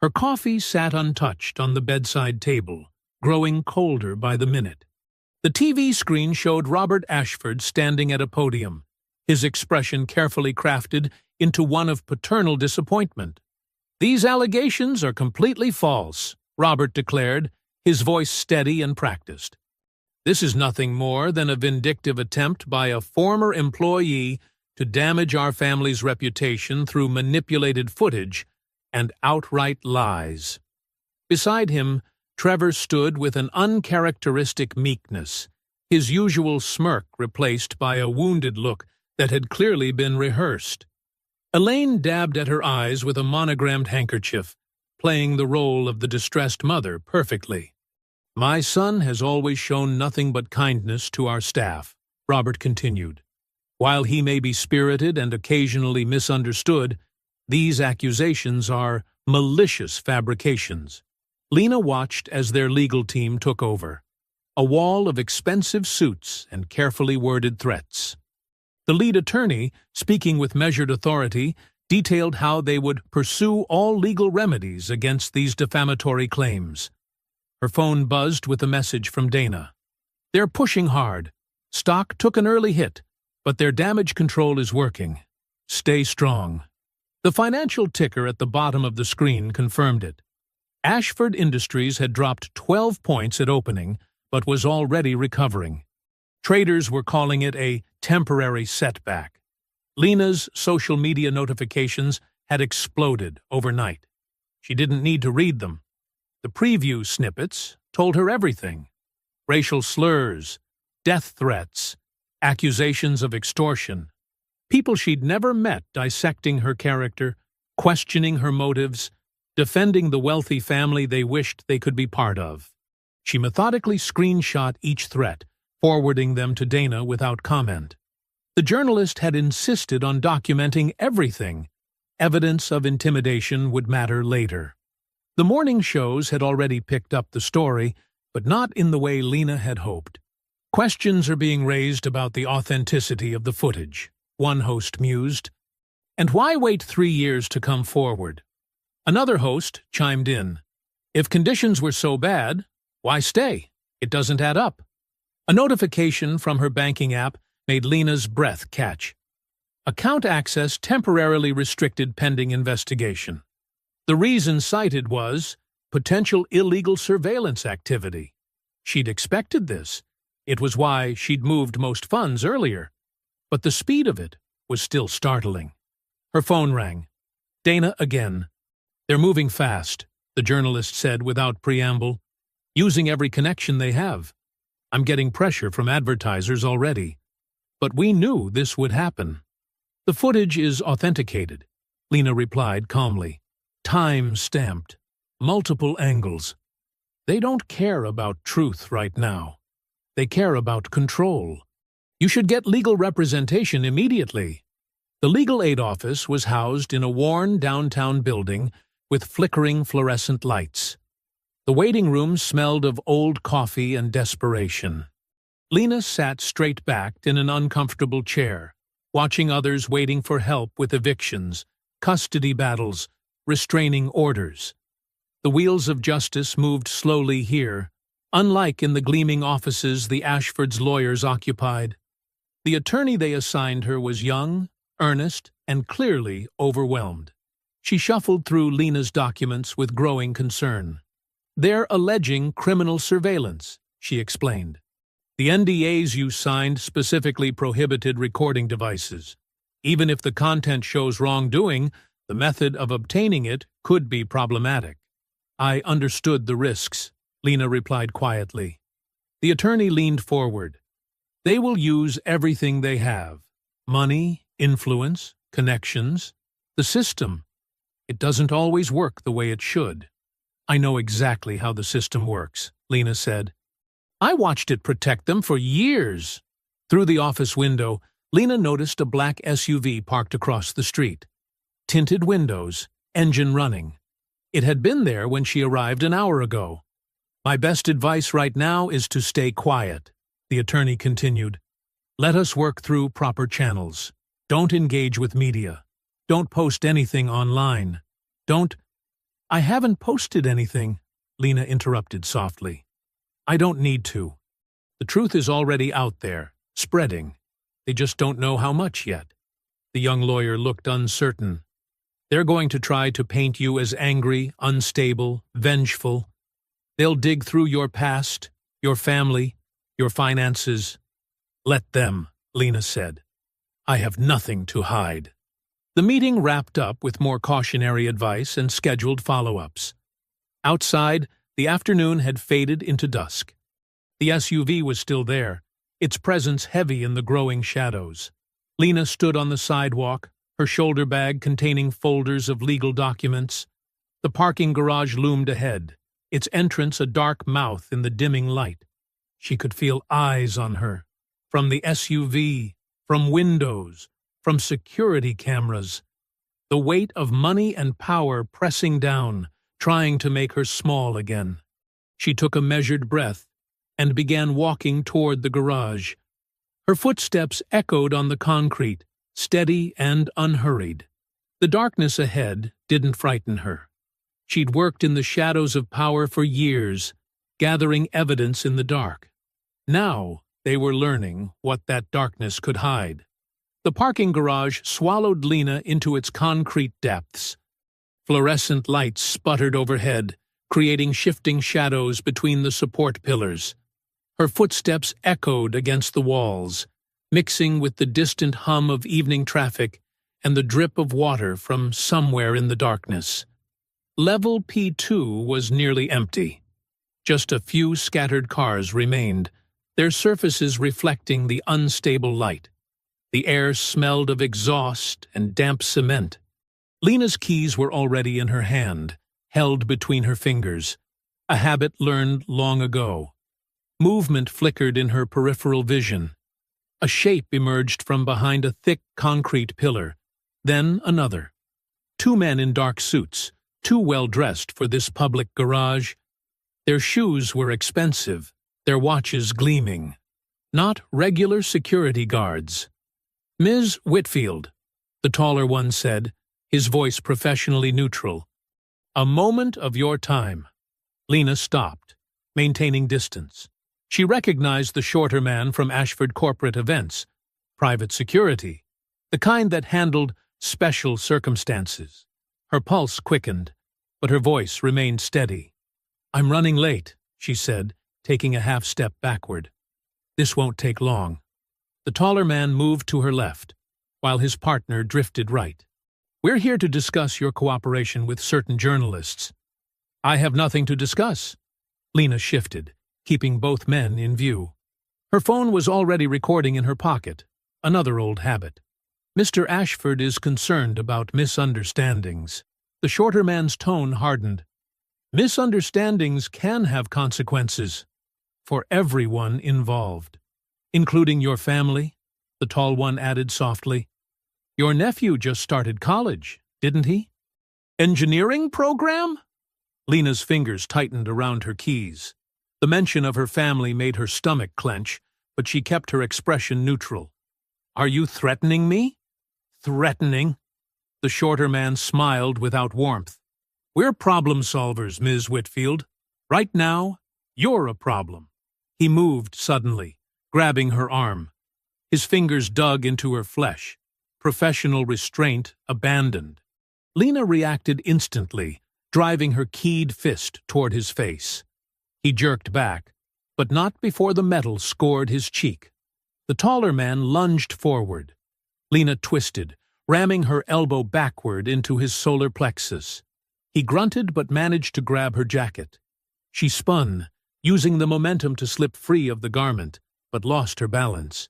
Her coffee sat untouched on the bedside table, growing colder by the minute. The TV screen showed Robert Ashford standing at a podium, his expression carefully crafted into one of paternal disappointment. "These allegations are completely false," Robert declared, his voice steady and practiced. "This is nothing more than a vindictive attempt by a former employee to damage our family's reputation through manipulated footage and outright lies." Beside him, Trevor stood with an uncharacteristic meekness, his usual smirk replaced by a wounded look that had clearly been rehearsed. Elaine dabbed at her eyes with a monogrammed handkerchief, playing the role of the distressed mother perfectly. "My son has always shown nothing but kindness to our staff," Robert continued. "While he may be spirited and occasionally misunderstood, these accusations are malicious fabrications." Lena watched as their legal team took over, a wall of expensive suits and carefully worded threats. The lead attorney, speaking with measured authority, detailed how they would pursue all legal remedies against these defamatory claims. Her phone buzzed with a message from Dana. "They're pushing hard. Stock took an early hit, but their damage control is working. Stay strong." The financial ticker at the bottom of the screen confirmed it. Ashford Industries had dropped 12 points at opening, but was already recovering. Traders were calling it a temporary setback. Lena's social media notifications had exploded overnight. She didn't need to read them. The preview snippets told her everything. Racial slurs, death threats, accusations of extortion. People she'd never met dissecting her character, questioning her motives, defending the wealthy family they wished they could be part of. She methodically screenshot each threat, forwarding them to Dana without comment. The journalist had insisted on documenting everything. Evidence of intimidation would matter later. The morning shows had already picked up the story, but not in the way Lena had hoped. Questions are being raised about the authenticity of the footage, one host mused. And why wait 3 years to come forward? Another host chimed in. If conditions were so bad, why stay? It doesn't add up. A notification from her banking app made Lena's breath catch. Account access temporarily restricted pending investigation. The reason cited was potential illegal surveillance activity. She'd expected this. It was why she'd moved most funds earlier. But the speed of it was still startling. Her phone rang. Dana again. They're moving fast, the journalist said without preamble, using every connection they have. I'm getting pressure from advertisers already. But we knew this would happen. The footage is authenticated, Lena replied calmly. Time-stamped. Multiple angles. They don't care about truth right now. They care about control. You should get legal representation immediately. The legal aid office was housed in a worn downtown building with flickering fluorescent lights. The waiting room smelled of old coffee and desperation. Lena sat straight-backed in an uncomfortable chair, watching others waiting for help with evictions, custody battles, restraining orders. The wheels of justice moved slowly here, unlike in the gleaming offices the Ashford's lawyers occupied. The attorney they assigned her was young, earnest, and clearly overwhelmed. She shuffled through Lena's documents with growing concern. They're alleging criminal surveillance, she explained. The NDAs you signed specifically prohibited recording devices. Even if the content shows wrongdoing, the method of obtaining it could be problematic. I understood the risks, Lena replied quietly. The attorney leaned forward. They will use everything they have. Money, influence, connections, the system. It doesn't always work the way it should. I know exactly how the system works, Lena said. I watched it protect them for years. Through the office window, Lena noticed a black SUV parked across the street. Tinted windows, engine running. It had been there when she arrived an hour ago. My best advice right now is to stay quiet, the attorney continued. Let us work through proper channels. Don't engage with media. Don't post anything online. I haven't posted anything, Lena interrupted softly. I don't need to. The truth is already out there, spreading. They just don't know how much yet. The young lawyer looked uncertain. They're going to try to paint you as angry, unstable, vengeful. They'll dig through your past, your family, your finances. Let them, Lena said. I have nothing to hide. The meeting wrapped up with more cautionary advice and scheduled follow-ups. Outside, the afternoon had faded into dusk. The SUV was still there, its presence heavy in the growing shadows. Lena stood on the sidewalk, her shoulder bag containing folders of legal documents. The parking garage loomed ahead, its entrance a dark mouth in the dimming light. She could feel eyes on her, from the SUV, from windows, from security cameras. The weight of money and power pressing down, trying to make her small again. She took a measured breath and began walking toward the garage. Her footsteps echoed on the concrete, steady and unhurried. The darkness ahead didn't frighten her. She'd worked in the shadows of power for years, gathering evidence in the dark. Now they were learning what that darkness could hide. The parking garage swallowed Lena into its concrete depths. Fluorescent lights sputtered overhead, creating shifting shadows between the support pillars. Her footsteps echoed against the walls, mixing with the distant hum of evening traffic and the drip of water from somewhere in the darkness. Level P2 was nearly empty. Just a few scattered cars remained, their surfaces reflecting the unstable light. The air smelled of exhaust and damp cement. Lena's keys were already in her hand, held between her fingers, a habit learned long ago. Movement flickered in her peripheral vision. A shape emerged from behind a thick concrete pillar, then another. 2 men in dark suits, too well dressed for this public garage. Their shoes were expensive, their watches gleaming. not regular security guards. "Ms. Whitfield," the taller one said, his voice professionally neutral. "A moment of your time." Lena stopped, maintaining distance. She recognized the shorter man from Ashford corporate events, private security, the kind that handled special circumstances. Her pulse quickened, but her voice remained steady. "I'm running late," she said, taking a half-step backward. "This won't take long." The taller man moved to her left, while his partner drifted right. "We're here to discuss your cooperation with certain journalists." "I have nothing to discuss." Lena shifted, keeping both men in view. Her phone was already recording in her pocket, another old habit. "Mr. Ashford is concerned about misunderstandings." The shorter man's tone hardened. "Misunderstandings can have consequences for everyone involved, including your family," the tall one added softly. "Your nephew just started college, didn't he?" "Engineering program?" Lena's fingers tightened around her keys. The mention of her family made her stomach clench, but she kept her expression neutral. "Are you threatening me?" "Threatening?" The shorter man smiled without warmth. "We're problem solvers, Ms. Whitfield. Right now, you're a problem." He moved suddenly, grabbing her arm. His fingers dug into her flesh, professional restraint abandoned. Lena reacted instantly, driving her keyed fist toward his face. He jerked back, but not before the metal scored his cheek. The taller man lunged forward. Lena twisted, ramming her elbow backward into his solar plexus. He grunted but managed to grab her jacket. She spun, using the momentum to slip free of the garment, but lost her balance.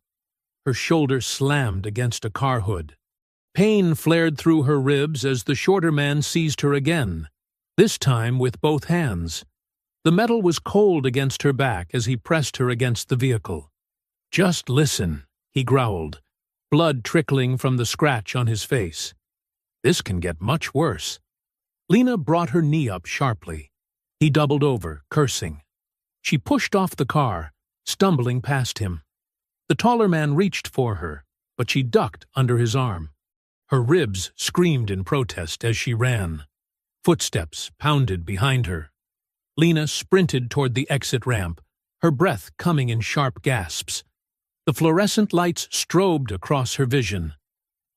Her shoulder slammed against a car hood. Pain flared through her ribs as the shorter man seized her again, this time with both hands. The metal was cold against her back as he pressed her against the vehicle. "Just listen," he growled, blood trickling from the scratch on his face. "This can get much worse." Lena brought her knee up sharply. He doubled over, cursing. She pushed off the car, stumbling past him. The taller man reached for her, but she ducked under his arm. Her ribs screamed in protest as she ran. Footsteps pounded behind her. Lena sprinted toward the exit ramp, her breath coming in sharp gasps. The fluorescent lights strobed across her vision.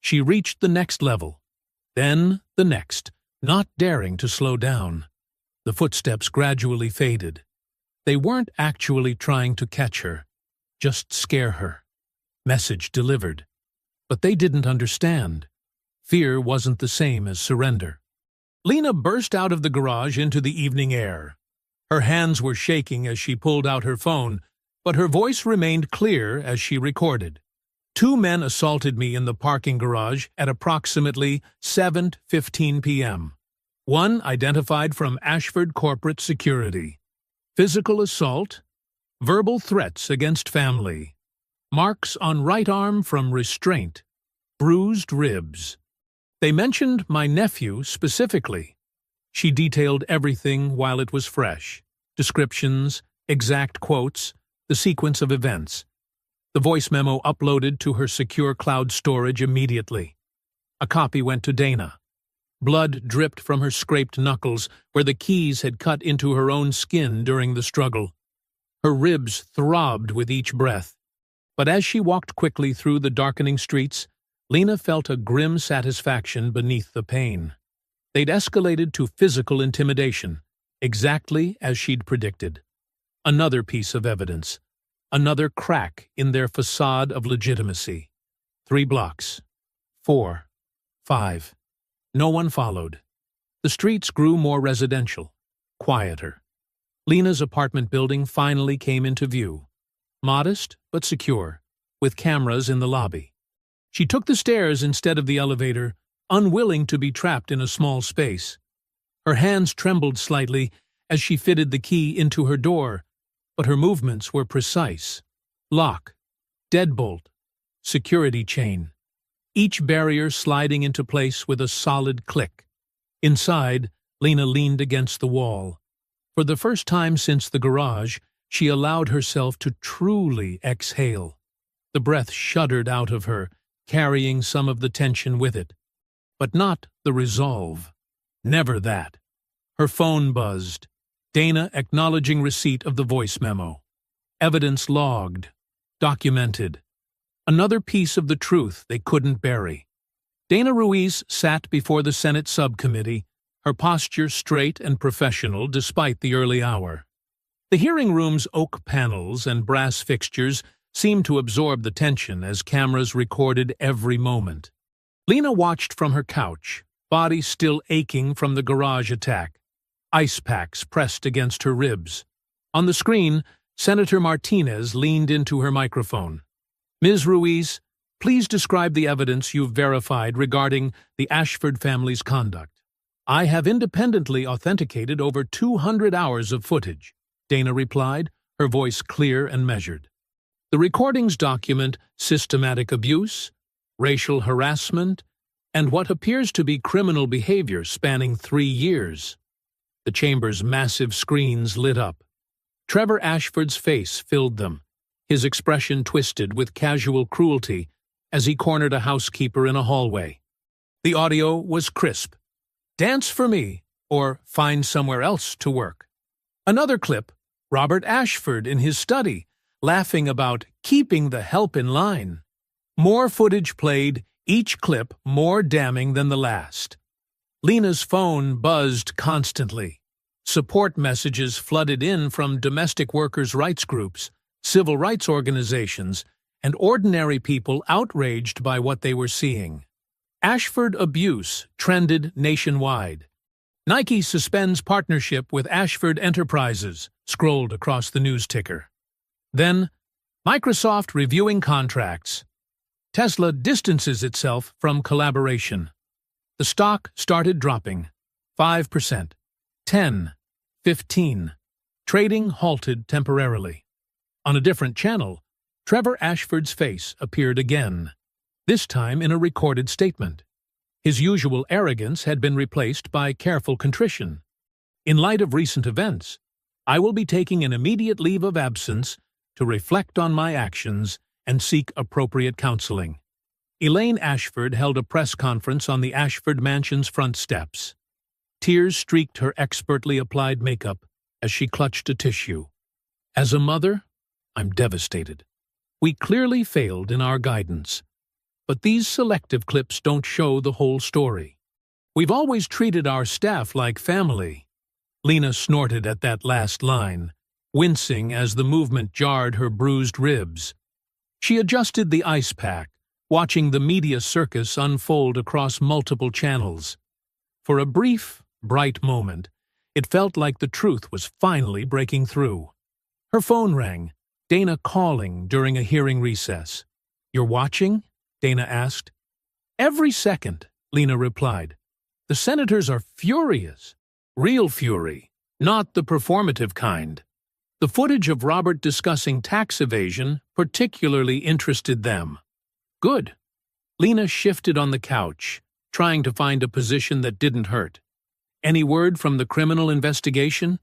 She reached the next level, then the next, not daring to slow down. The footsteps gradually faded. They weren't actually trying to catch her, just scare her. Message delivered. But they didn't understand. Fear wasn't the same as surrender. Lena burst out of the garage into the evening air. Her hands were shaking as she pulled out her phone, but her voice remained clear as she recorded. "2 men assaulted me in the parking garage at approximately 7:15 p.m. One identified from Ashford Corporate Security. Physical assault, verbal threats against family, marks on right arm from restraint, bruised ribs. They mentioned my nephew specifically." She detailed everything while it was fresh. Descriptions, exact quotes, the sequence of events. The voice memo uploaded to her secure cloud storage immediately. A copy went to Dana. Blood dripped from her scraped knuckles where the keys had cut into her own skin during the struggle. Her ribs throbbed with each breath. But as she walked quickly through the darkening streets, Lena felt a grim satisfaction beneath the pain. They'd escalated to physical intimidation, exactly as she'd predicted. Another piece of evidence. Another crack in their facade of legitimacy. 3 blocks. 4. 5. No one followed. The streets grew more residential, quieter. Lena's apartment building finally came into view. Modest but secure, with cameras in the lobby. She took the stairs instead of the elevator, unwilling to be trapped in a small space. Her hands trembled slightly as she fitted the key into her door, but her movements were precise. Lock, deadbolt, security chain. Each barrier sliding into place with a solid click. Inside, Lena leaned against the wall. For the first time since the garage, She allowed herself to truly exhale. The breath shuddered out of her, carrying some of the tension with it. But not the resolve. Never that. Her phone buzzed. Dana acknowledging receipt of the voice memo. Evidence logged. Documented. Another piece of the truth they couldn't bury. Dana Ruiz sat before the Senate subcommittee, her posture straight and professional despite the early hour. The hearing room's oak panels and brass fixtures seemed to absorb the tension as cameras recorded every moment. Lena watched from her couch, body still aching from the garage attack, ice packs pressed against her ribs. On the screen, Senator Martinez leaned into her microphone. Ms. Ruiz, please describe the evidence you've verified regarding the Ashford family's conduct. I have independently authenticated over 200 hours of footage, Dana replied, her voice clear and measured. The recordings document systematic abuse, racial harassment, and what appears to be criminal behavior spanning 3 years. The chamber's massive screens lit up. Trevor Ashford's face filled them, his expression twisted with casual cruelty as he cornered a housekeeper in a hallway. The audio was crisp. Dance for me, or find somewhere else to work. Another clip, Robert Ashford in his study, laughing about keeping the help in line. More footage played, each clip more damning than the last. Lena's phone buzzed constantly. Support messages flooded in from domestic workers' rights groups, civil rights organizations, and ordinary people outraged by what they were seeing. Ashford abuse trended nationwide. Nike suspends partnership with Ashford Enterprises, scrolled across the news ticker. Then, Microsoft reviewing contracts. Tesla distances itself from collaboration. The stock started dropping. 5%, 10, 15. Trading halted temporarily. On a different channel, Trevor Ashford's face appeared again, this time in a recorded statement. His usual arrogance had been replaced by careful contrition. In light of recent events, I will be taking an immediate leave of absence to reflect on my actions and seek appropriate counseling. Elaine Ashford held a press conference on the Ashford mansion's front steps. Tears streaked her expertly applied makeup as she clutched a tissue. As a mother, I'm devastated. We clearly failed in our guidance. But these selective clips don't show the whole story. We've always treated our staff like family. Lena snorted at that last line, wincing as the movement jarred her bruised ribs. She adjusted the ice pack, watching the media circus unfold across multiple channels. For a brief, bright moment, it felt like the truth was finally breaking through. Her phone rang, Dana calling during a hearing recess. "You're watching?" Dana asked. "Every second," Lena replied. "The senators are furious. Real fury, not the performative kind. The footage of Robert discussing tax evasion particularly interested them." "Good." Lena shifted on the couch, trying to find a position that didn't hurt. "Any word from the criminal investigation?"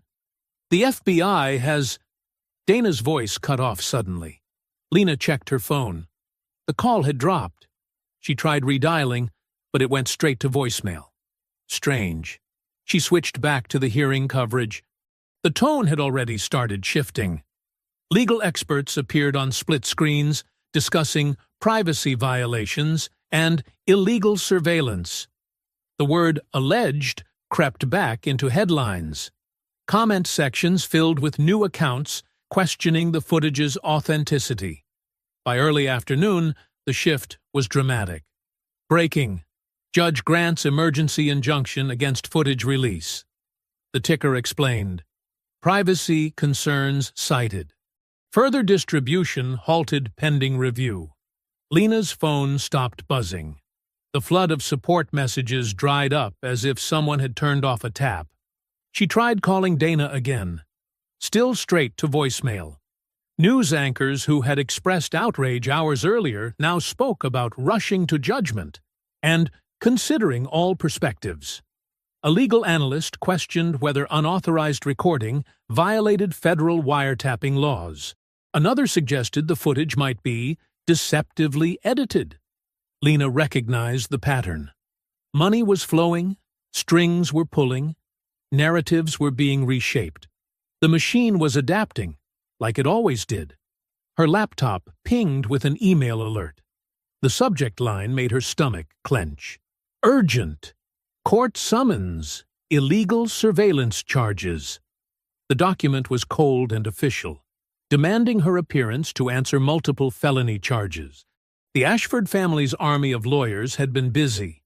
"The FBI has—" Dana's voice cut off suddenly. Lena checked her phone. The call had dropped. She tried redialing, but it went straight to voicemail. Strange. She switched back to the hearing coverage. The tone had already started shifting. Legal experts appeared on split screens, discussing privacy violations and illegal surveillance. The word alleged crept back into headlines. Comment sections filled with new accounts questioning the footage's authenticity. By early afternoon, the shift was dramatic. Breaking. Judge grants emergency injunction against footage release. The ticker explained. Privacy concerns cited. Further distribution halted pending review. Lena's phone stopped buzzing. The flood of support messages dried up as if someone had turned off a tap. She tried calling Dana again. Still straight to voicemail. News anchors who had expressed outrage hours earlier now spoke about rushing to judgment and considering all perspectives. A legal analyst questioned whether unauthorized recording violated federal wiretapping laws. Another suggested the footage might be deceptively edited. Lena recognized the pattern. Money was flowing, strings were pulling, narratives were being reshaped. The machine was adapting, like it always did. Her laptop pinged with an email alert. The subject line made her stomach clench. Urgent. Court summons. Illegal surveillance charges. The document was cold and official, demanding her appearance to answer multiple felony charges. The Ashford family's army of lawyers had been busy.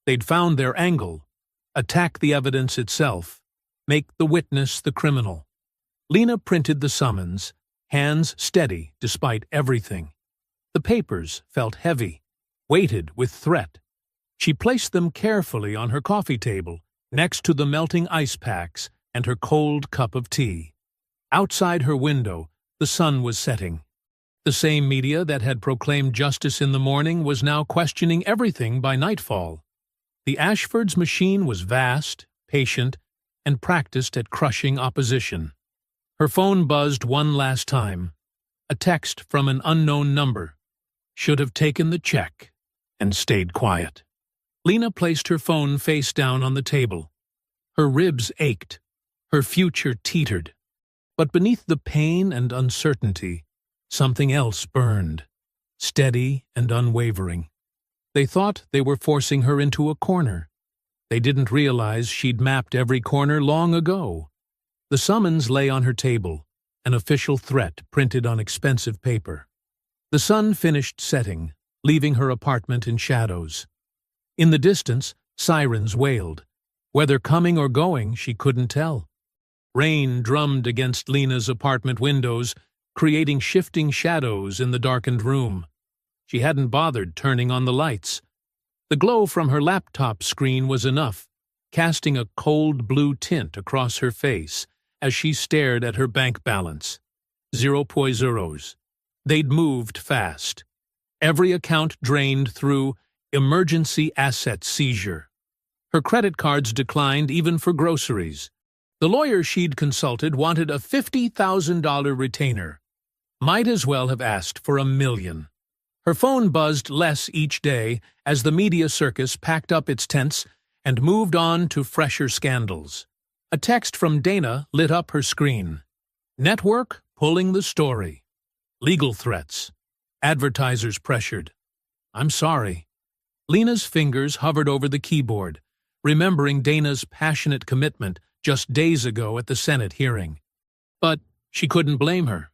They'd found their angle, attack the evidence itself, make the witness the criminal. Lena printed the summons, hands steady despite everything. The papers felt heavy, weighted with threat. She placed them carefully on her coffee table, next to the melting ice packs and her cold cup of tea. Outside her window, the sun was setting. The same media that had proclaimed justice in the morning was now questioning everything by nightfall. The Ashfords' machine was vast, patient, and practiced at crushing opposition. Her phone buzzed one last time. A text from an unknown number. Should have taken the check and stayed quiet. Lena placed her phone face down on the table. Her ribs ached. Her future teetered. But beneath the pain and uncertainty, something else burned, steady and unwavering. They thought they were forcing her into a corner. They didn't realize she'd mapped every corner long ago. The summons lay on her table, an official threat printed on expensive paper. The sun finished setting, leaving her apartment in shadows. In the distance, sirens wailed. Whether coming or going, she couldn't tell. Rain drummed against Lena's apartment windows, creating shifting shadows in the darkened room. She hadn't bothered turning on the lights. The glow from her laptop screen was enough, casting a cold blue tint across her face as she stared at her bank balance. 0.0. They'd moved fast. Every account drained through emergency asset seizure. Her credit cards declined even for groceries. The lawyer she'd consulted wanted a $50,000 retainer. Might as well have asked for $1 million. Her phone buzzed less each day as the media circus packed up its tents and moved on to fresher scandals. A text from Dana lit up her screen. Network pulling the story. Legal threats. Advertisers pressured. I'm sorry. Lena's fingers hovered over the keyboard, remembering Dana's passionate commitment just days ago at the Senate hearing. But she couldn't blame her.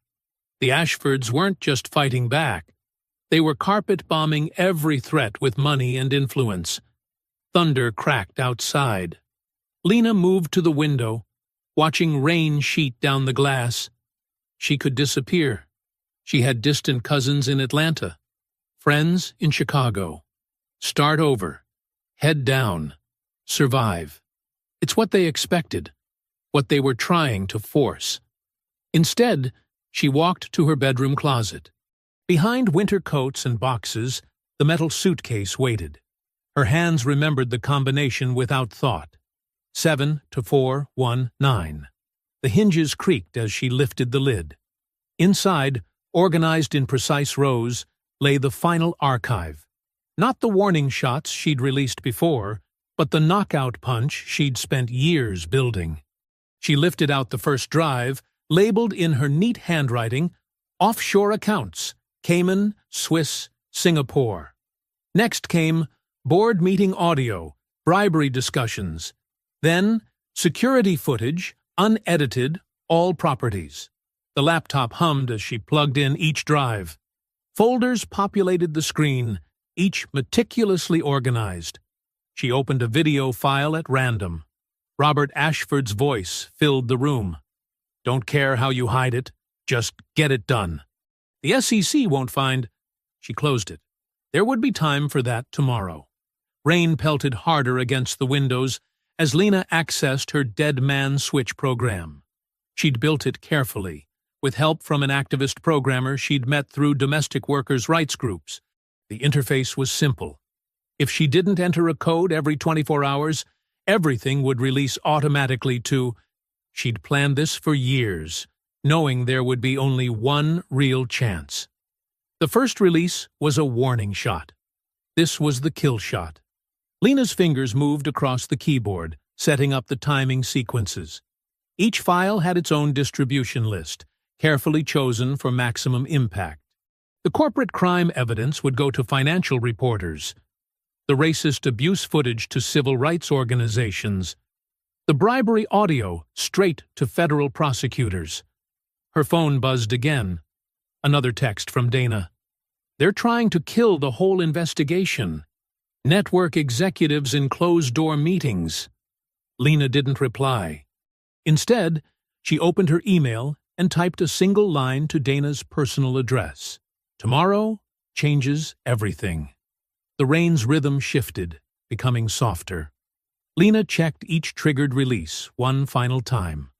The Ashfords weren't just fighting back. They were carpet-bombing every threat with money and influence. Thunder cracked outside. Lena moved to the window, watching rain sheet down the glass. She could disappear. She had distant cousins in Atlanta, friends in Chicago. Start over. Head down. Survive. It's what they expected, what they were trying to force. Instead, she walked to her bedroom closet. Behind winter coats and boxes, the metal suitcase waited. Her hands remembered the combination without thought. 7 to 4 1 9. The hinges creaked as she lifted the lid. Inside, organized in precise rows, lay the final archive. Not the warning shots she'd released before, but the knockout punch she'd spent years building. She lifted out the first drive, labeled in her neat handwriting, Offshore Accounts, Cayman, Swiss, Singapore. Next came Board Meeting Audio, Bribery Discussions. Then, Security Footage, Unedited, All Properties. The laptop hummed as she plugged in each drive. Folders populated the screen, each meticulously organized. She opened a video file at random. Robert Ashford's voice filled the room. Don't care how you hide it, just get it done. The SEC won't find... She closed it. There would be time for that tomorrow. Rain pelted harder against the windows as Lena accessed her Dead Man Switch program. She'd built it carefully, with help from an activist programmer she'd met through domestic workers' rights groups. The interface was simple. If she didn't enter a code every 24 hours, Everything would release automatically to... She'd planned this for years, knowing there would be only one real chance. The first release was a warning shot. This was the kill shot. Lena's fingers moved across the keyboard, setting up the timing sequences. Each file had its own distribution list, carefully chosen for maximum impact. The corporate crime evidence would go to financial reporters, the racist abuse footage to civil rights organizations, the bribery audio straight to federal prosecutors. Her phone buzzed again. Another text from Dana. They're trying to kill the whole investigation. Network executives in closed-door meetings. Lena didn't reply. Instead, she opened her email and typed a single line to Dana's personal address. Tomorrow changes everything. The rain's rhythm shifted, becoming softer. Lena checked each triggered release one final time.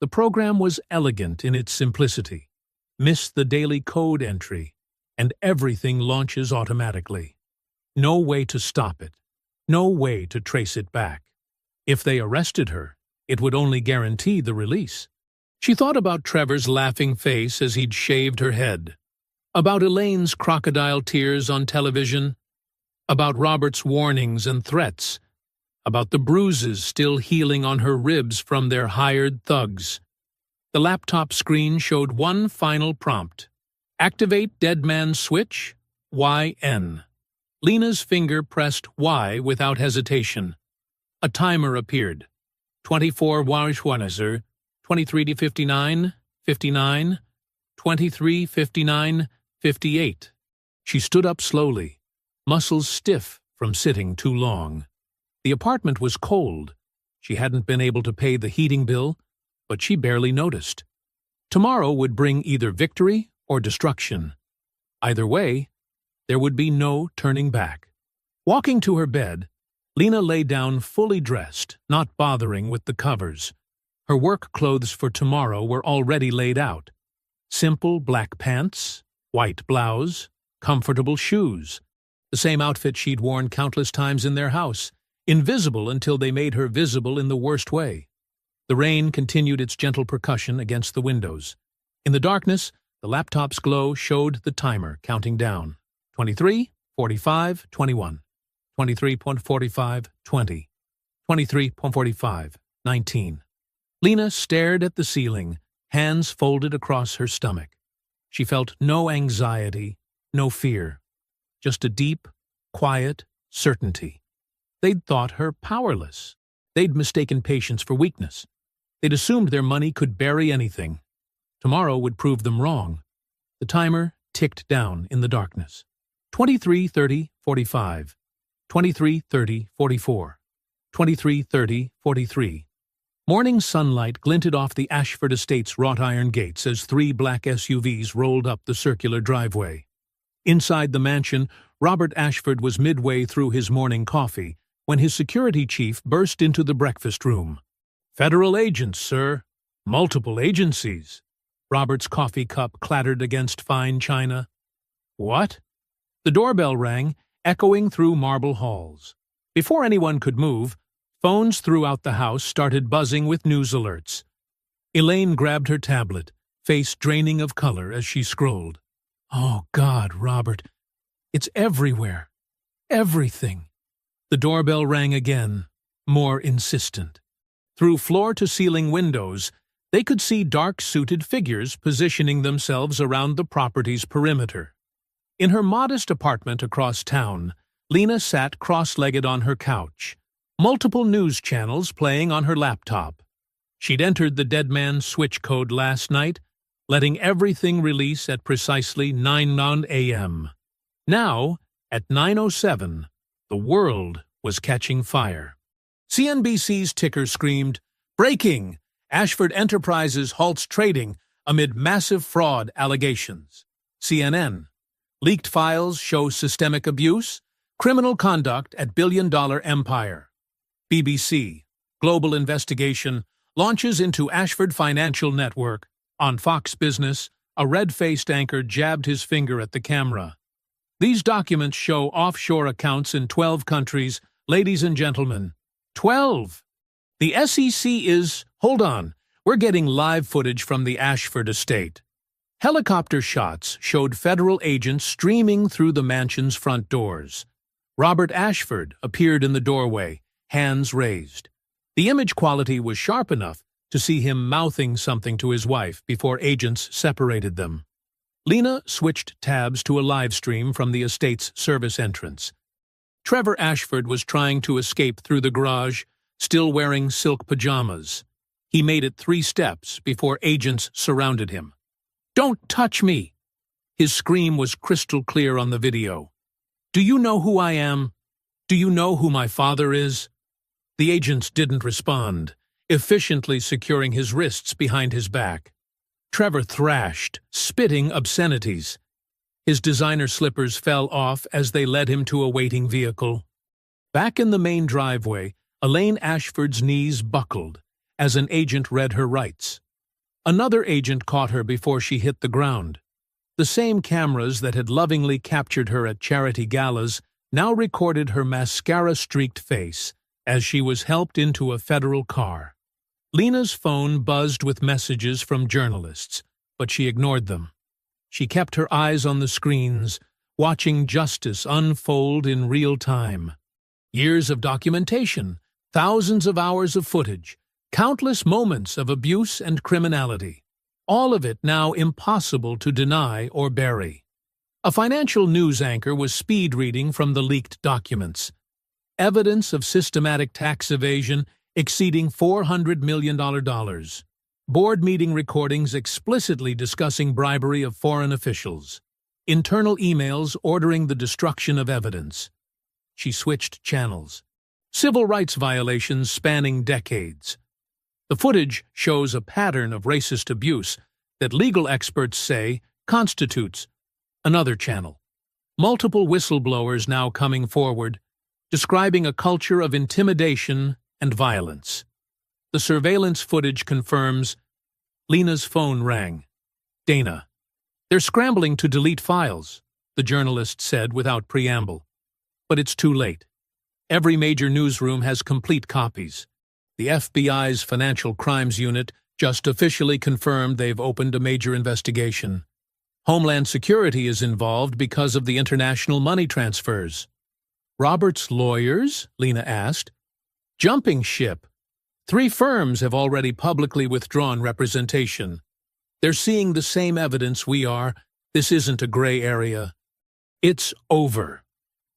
The program was elegant in its simplicity. Miss the daily code entry, and everything launches automatically. No way to stop it. No way to trace it back. If they arrested her, it would only guarantee the release. She thought about Trevor's laughing face as he'd shaved her head, about Elaine's crocodile tears on television, about Robert's warnings and threats, about the bruises still healing on her ribs from their hired thugs. The laptop screen showed one final prompt. Activate dead man's switch, YN. Lena's finger pressed Y without hesitation. A timer appeared. 24 Warshwanazer, 23 to 59, 59, 23, 59, 58. She stood up slowly, muscles stiff from sitting too long. The apartment was cold. She hadn't been able to pay the heating bill, but she barely noticed. Tomorrow would bring either victory or destruction. Either way, there would be no turning back. Walking to her bed, Lena lay down fully dressed, not bothering with the covers. Her work clothes for tomorrow were already laid out. Simple black pants, white blouse, comfortable shoes. The same outfit she'd worn countless times in their house, invisible until they made her visible in the worst way. The rain continued its gentle percussion against the windows. In the darkness, the laptop's glow showed the timer counting down. 23, 45, 21. 23.45, 20. 23.45, 19. Lena stared at the ceiling, hands folded across her stomach. She felt no anxiety, no fear, just a deep, quiet certainty. They'd thought her powerless. They'd mistaken patience for weakness. They'd assumed their money could bury anything. Tomorrow would prove them wrong. The timer ticked down in the darkness. 23:30, 45. 23:30, 44. 23:30, 43. Morning sunlight glinted off the Ashford Estates wrought iron gates as 3 black SUVs rolled up the circular driveway. Inside the mansion, Robert Ashford was midway through his morning coffee when his security chief burst into the breakfast room. "Federal agents, sir. Multiple agencies." Robert's coffee cup clattered against fine china. "What?" The doorbell rang, echoing through marble halls. Before anyone could move, phones throughout the house started buzzing with news alerts. Elaine grabbed her tablet, face draining of color as she scrolled. "Oh, God, Robert. It's everywhere. Everything." The doorbell rang again, more insistent. Through floor-to-ceiling windows, they could see dark-suited figures positioning themselves around the property's perimeter. In her modest apartment across town, Lena sat cross-legged on her couch, multiple news channels playing on her laptop. She'd entered the dead man's switch code last night, letting everything release at precisely 9 a.m. Now, at 9:07, the world was catching fire. CNBC's ticker screamed, "Breaking! Ashford Enterprises halts trading amid massive fraud allegations." CNN, "Leaked files show systemic abuse, criminal conduct at billion-dollar empire." BBC, "Global investigation launches into Ashford Financial Network." On Fox Business, a red-faced anchor jabbed his finger at the camera. "These documents show offshore accounts in 12 countries, ladies and gentlemen. 12. The SEC is... Hold on. We're getting live footage from the Ashford estate. Helicopter shots showed federal agents streaming through the mansion's front doors. Robert Ashford appeared in the doorway, hands raised. The image quality was sharp enough to see him mouthing something to his wife before agents separated them. Lena switched tabs to a live stream from the estate's service entrance. Trevor Ashford was trying to escape through the garage, still wearing silk pajamas. He made it 3 steps before agents surrounded him. "Don't touch me!" His scream was crystal clear on the video. "Do you know who I am? Do you know who my father is?" The agents didn't respond, efficiently securing his wrists behind his back. Trevor thrashed, spitting obscenities. His designer slippers fell off as they led him to a waiting vehicle. Back in the main driveway, Elaine Ashford's knees buckled as an agent read her rights. Another agent caught her before she hit the ground. The same cameras that had lovingly captured her at charity galas now recorded her mascara-streaked face as she was helped into a federal car. Lena's phone buzzed with messages from journalists, but she ignored them. She kept her eyes on the screens, watching justice unfold in real time. Years of documentation, thousands of hours of footage, countless moments of abuse and criminality. All of it now impossible to deny or bury. A financial news anchor was speed reading from the leaked documents. Evidence of systematic tax evasion exceeding $400 million. Board meeting recordings explicitly discussing bribery of foreign officials. Internal emails ordering the destruction of evidence. She switched channels. Civil rights violations spanning decades. The footage shows a pattern of racist abuse that legal experts say constitutes. Another channel. Multiple whistleblowers now coming forward, describing a culture of intimidation and violence. The surveillance footage confirms. Lena's phone rang. "Dana." "They're scrambling to delete files," the journalist said without preamble. But it's too late. Every major newsroom has complete copies. The FBI's Financial Crimes Unit just officially confirmed they've opened a major investigation. Homeland Security is involved because of the international money transfers. "Robert's lawyers?" Lena asked. "Jumping ship. 3 firms have already publicly withdrawn representation. They're seeing the same evidence we are. This isn't a gray area. It's over."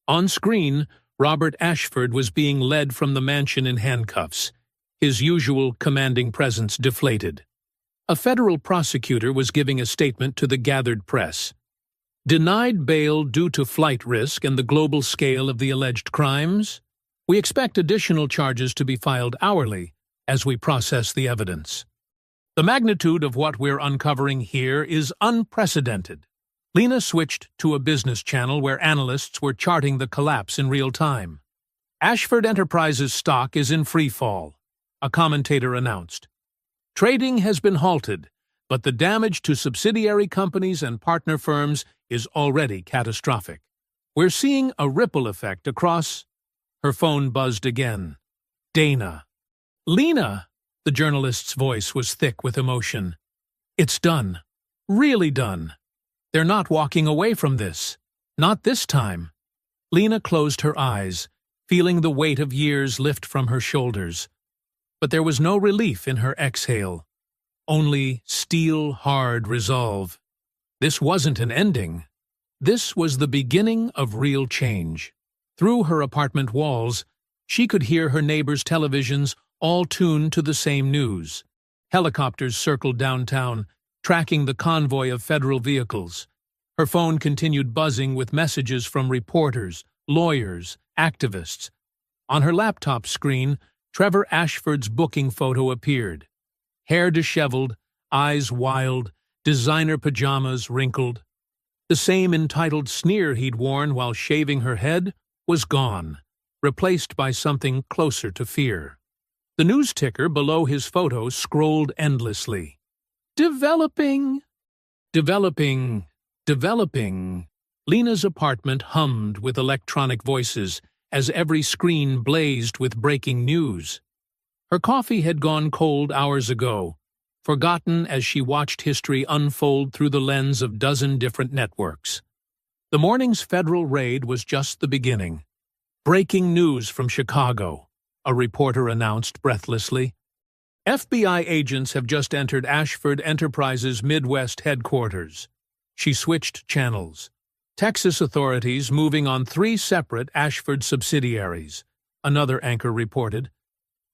On screen, Robert Ashford was being led from the mansion in handcuffs, his usual commanding presence deflated. A federal prosecutor was giving a statement to the gathered press. "Denied bail due to flight risk and the global scale of the alleged crimes. We expect additional charges to be filed hourly as we process the evidence. The magnitude of what we're uncovering here is unprecedented." Lena switched to a business channel where analysts were charting the collapse in real time. "Ashford Enterprises stock is in free fall," a commentator announced. "Trading has been halted, but the damage to subsidiary companies and partner firms is already catastrophic. We're seeing a ripple effect across..." Her phone buzzed again. "Dana." "Lena!" The journalist's voice was thick with emotion. "It's done. Really done. They're not walking away from this. Not this time." Lena closed her eyes, feeling the weight of years lift from her shoulders. But there was no relief in her exhale. Only steel-hard resolve. This wasn't an ending. This was the beginning of real change. Through her apartment walls, she could hear her neighbors' televisions all tuned to the same news. Helicopters circled downtown, tracking the convoy of federal vehicles. Her phone continued buzzing with messages from reporters, lawyers, activists. On her laptop screen, Trevor Ashford's booking photo appeared. Hair disheveled, eyes wild, designer pajamas wrinkled. The same entitled sneer he'd worn while shaving her head was gone, replaced by something closer to fear. The news ticker below his photo scrolled endlessly. "Developing, developing, developing." Lena's apartment hummed with electronic voices as every screen blazed with breaking news. Her coffee had gone cold hours ago, forgotten as she watched history unfold through the lens of dozen different networks. The morning's federal raid was just the beginning. "Breaking news from Chicago," a reporter announced breathlessly. "FBI agents have just entered Ashford Enterprises' Midwest headquarters." She switched channels. "Texas authorities moving on 3 separate Ashford subsidiaries," another anchor reported.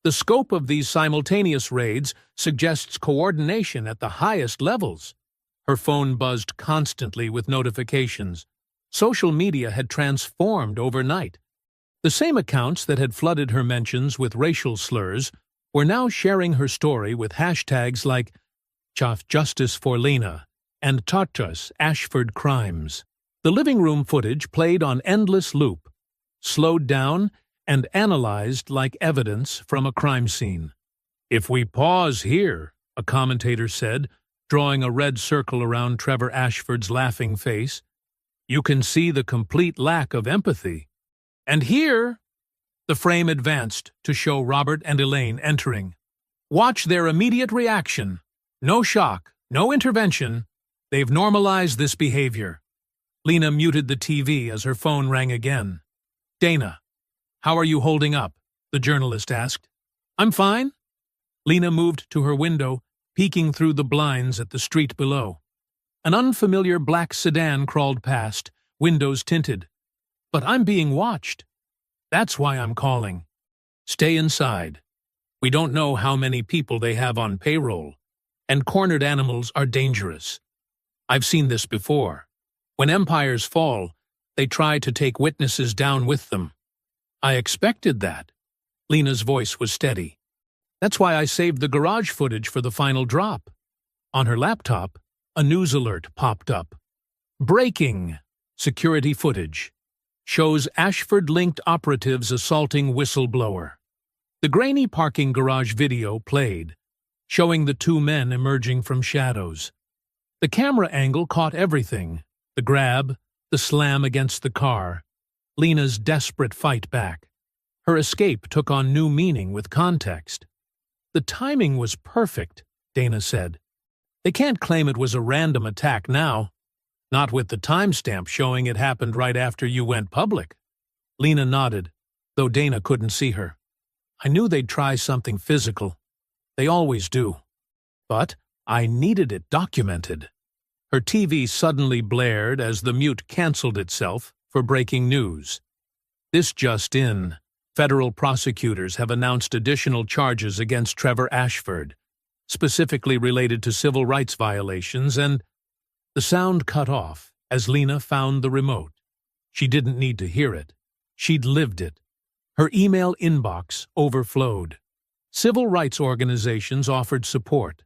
"The scope of these simultaneous raids suggests coordination at the highest levels." Her phone buzzed constantly with notifications. Social media had transformed overnight. The same accounts that had flooded her mentions with racial slurs were now sharing her story with hashtags like "Justice for Lena" and "Tartus Ashford Crimes." The living room footage played on endless loop, slowed down and analyzed like evidence from a crime scene. "If we pause here," a commentator said, drawing a red circle around Trevor Ashford's laughing face, "you can see the complete lack of empathy. And here," the frame advanced to show Robert and Elaine entering. "Watch their immediate reaction. No shock, no intervention. They've normalized this behavior." Lena muted the TV as her phone rang again. "Dana, how are you holding up?" the journalist asked. "I'm fine." Lena moved to her window, peeking through the blinds at the street below. An unfamiliar black sedan crawled past, windows tinted. "But I'm being watched." "That's why I'm calling." "Stay inside. We don't know how many people they have on payroll, and cornered animals are dangerous. I've seen this before. When empires fall, they try to take witnesses down with them." "I expected that." Lena's voice was steady. "That's why I saved the garage footage for the final drop." On her laptop, a news alert popped up. "Breaking! Security footage. Shows Ashford-linked operatives assaulting whistleblower." The grainy parking garage video played, showing the 2 men emerging from shadows. The camera angle caught everything: the grab, the slam against the car, Lena's desperate fight back. Her escape took on new meaning with context. "The timing was perfect," Dana said. "They can't claim it was a random attack now. Not with the timestamp showing it happened right after you went public." Lena nodded, though Dana couldn't see her. "I knew they'd try something physical. They always do. But I needed it documented." Her TV suddenly blared as the mute canceled itself for breaking news. "This just in. Federal prosecutors have announced additional charges against Trevor Ashford, specifically related to civil rights violations, and—" The sound cut off as Lena found the remote. She didn't need to hear it. She'd lived it. Her email inbox overflowed. Civil rights organizations offered support.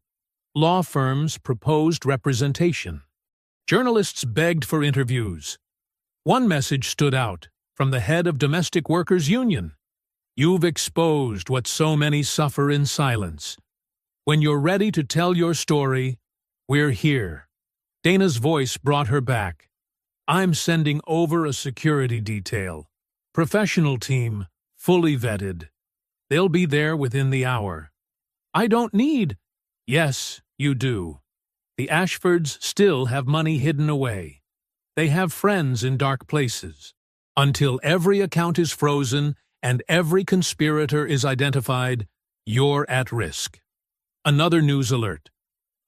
Law firms proposed representation. Journalists begged for interviews. One message stood out from the head of Domestic Workers Union. "You've exposed what so many suffer in silence. When you're ready to tell your story, we're here." Dana's voice brought her back. "I'm sending over a security detail. Professional team, fully vetted. They'll be there within the hour." "I don't need—" "Yes, you do. The Ashfords still have money hidden away. They have friends in dark places. Until every account is frozen and every conspirator is identified, you're at risk." Another news alert.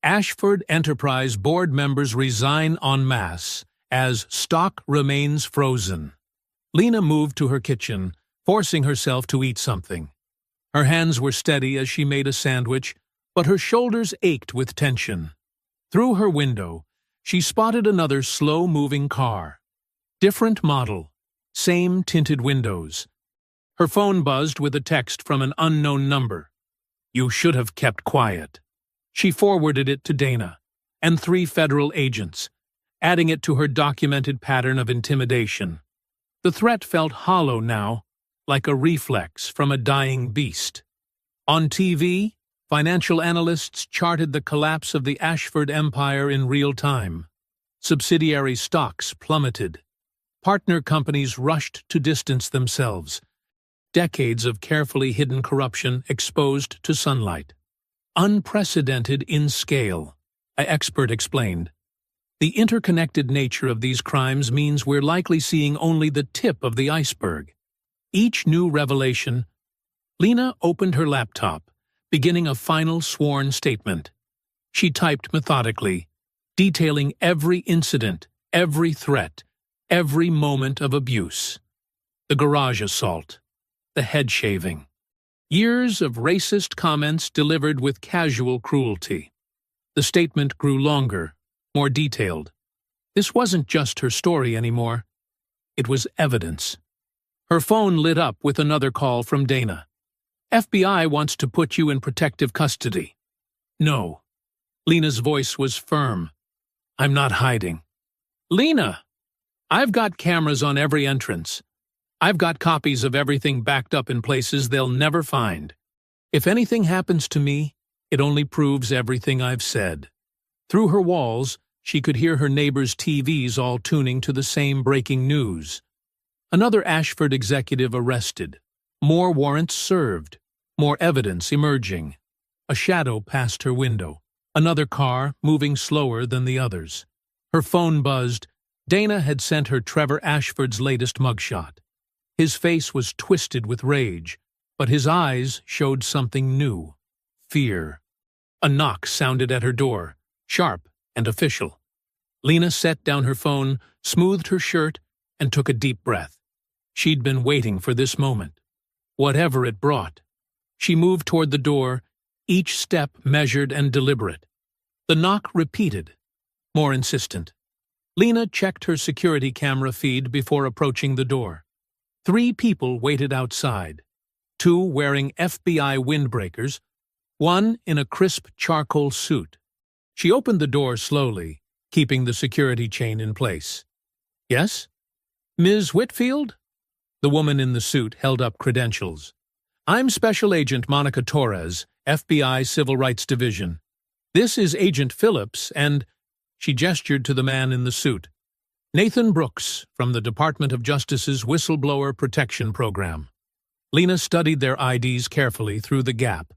Ashford Enterprise board members resign en masse as stock remains frozen. Lena moved to her kitchen, forcing herself to eat something. Her hands were steady as she made a sandwich, but her shoulders ached with tension. Through her window, she spotted another slow-moving car. Different model, same tinted windows. Her phone buzzed with a text from an unknown number. "You should have kept quiet." She forwarded it to Dana and 3 federal agents, adding it to her documented pattern of intimidation. The threat felt hollow now, like a reflex from a dying beast. On TV, financial analysts charted the collapse of the Ashford empire in real time. Subsidiary stocks plummeted. Partner companies rushed to distance themselves. Decades of carefully hidden corruption exposed to sunlight. Unprecedented in scale, an expert explained. The interconnected nature of these crimes means we're likely seeing only the tip of the iceberg. Each new revelation. Lena opened her laptop, beginning a final sworn statement. She typed methodically, detailing every incident, every threat, every moment of abuse. The garage assault, the head shaving. Years of racist comments delivered with casual cruelty. The statement grew longer, more detailed. This wasn't just her story anymore. It was evidence. Her phone lit up with another call from Dana. FBI wants to put you in protective custody. No. Lena's voice was firm. I'm not hiding. Lena! I've got cameras on every entrance. I've got copies of everything backed up in places they'll never find. If anything happens to me, it only proves everything I've said. Through her walls, she could hear her neighbors' TVs all tuning to the same breaking news. Another Ashford executive arrested. More warrants served. More evidence emerging. A shadow passed her window. Another car, moving slower than the others. Her phone buzzed. Dana had sent her Trevor Ashford's latest mugshot. His face was twisted with rage, but his eyes showed something new. Fear. A knock sounded at her door, sharp and official. Lena set down her phone, smoothed her shirt, and took a deep breath. She'd been waiting for this moment. Whatever it brought. She moved toward the door, each step measured and deliberate. The knock repeated, more insistent. Lena checked her security camera feed before approaching the door. 3 people waited outside, 2 wearing FBI windbreakers, 1 in a crisp charcoal suit. She opened the door slowly, keeping the security chain in place. Yes? Ms. Whitfield? The woman in the suit held up credentials. I'm Special Agent Monica Torres, FBI Civil Rights Division. This is Agent Phillips and... She gestured to the man in the suit. Nathan Brooks, from the Department of Justice's Whistleblower Protection Program. Lena studied their IDs carefully through the gap.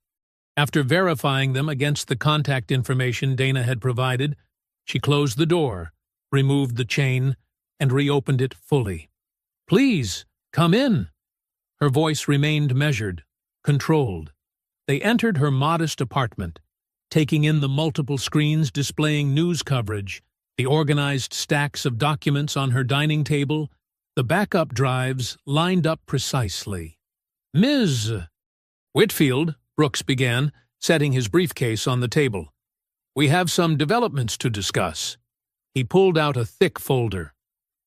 After verifying them against the contact information Dana had provided, she closed the door, removed the chain, and reopened it fully. Please, come in. Her voice remained measured, controlled. They entered her modest apartment, taking in the multiple screens displaying news coverage, the organized stacks of documents on her dining table, the backup drives lined up precisely. Ms. Whitfield, Brooks began, setting his briefcase on the table. We have some developments to discuss. He pulled out a thick folder.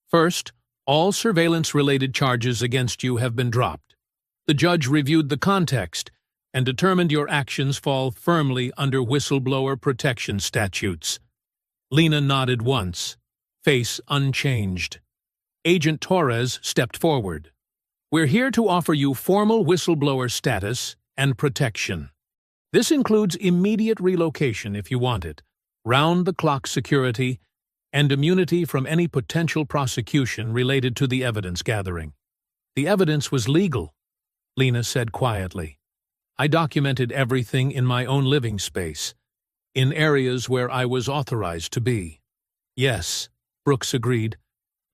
First, all surveillance-related charges against you have been dropped. The judge reviewed the context and determined your actions fall firmly under whistleblower protection statutes. Lena nodded once, face unchanged. Agent Torres stepped forward. We're here to offer you formal whistleblower status and protection. This includes immediate relocation if you want it, round-the-clock security, and immunity from any potential prosecution related to the evidence gathering. The evidence was legal, Lena said quietly. I documented everything in my own living space, in areas where I was authorized to be. Yes, Brooks agreed,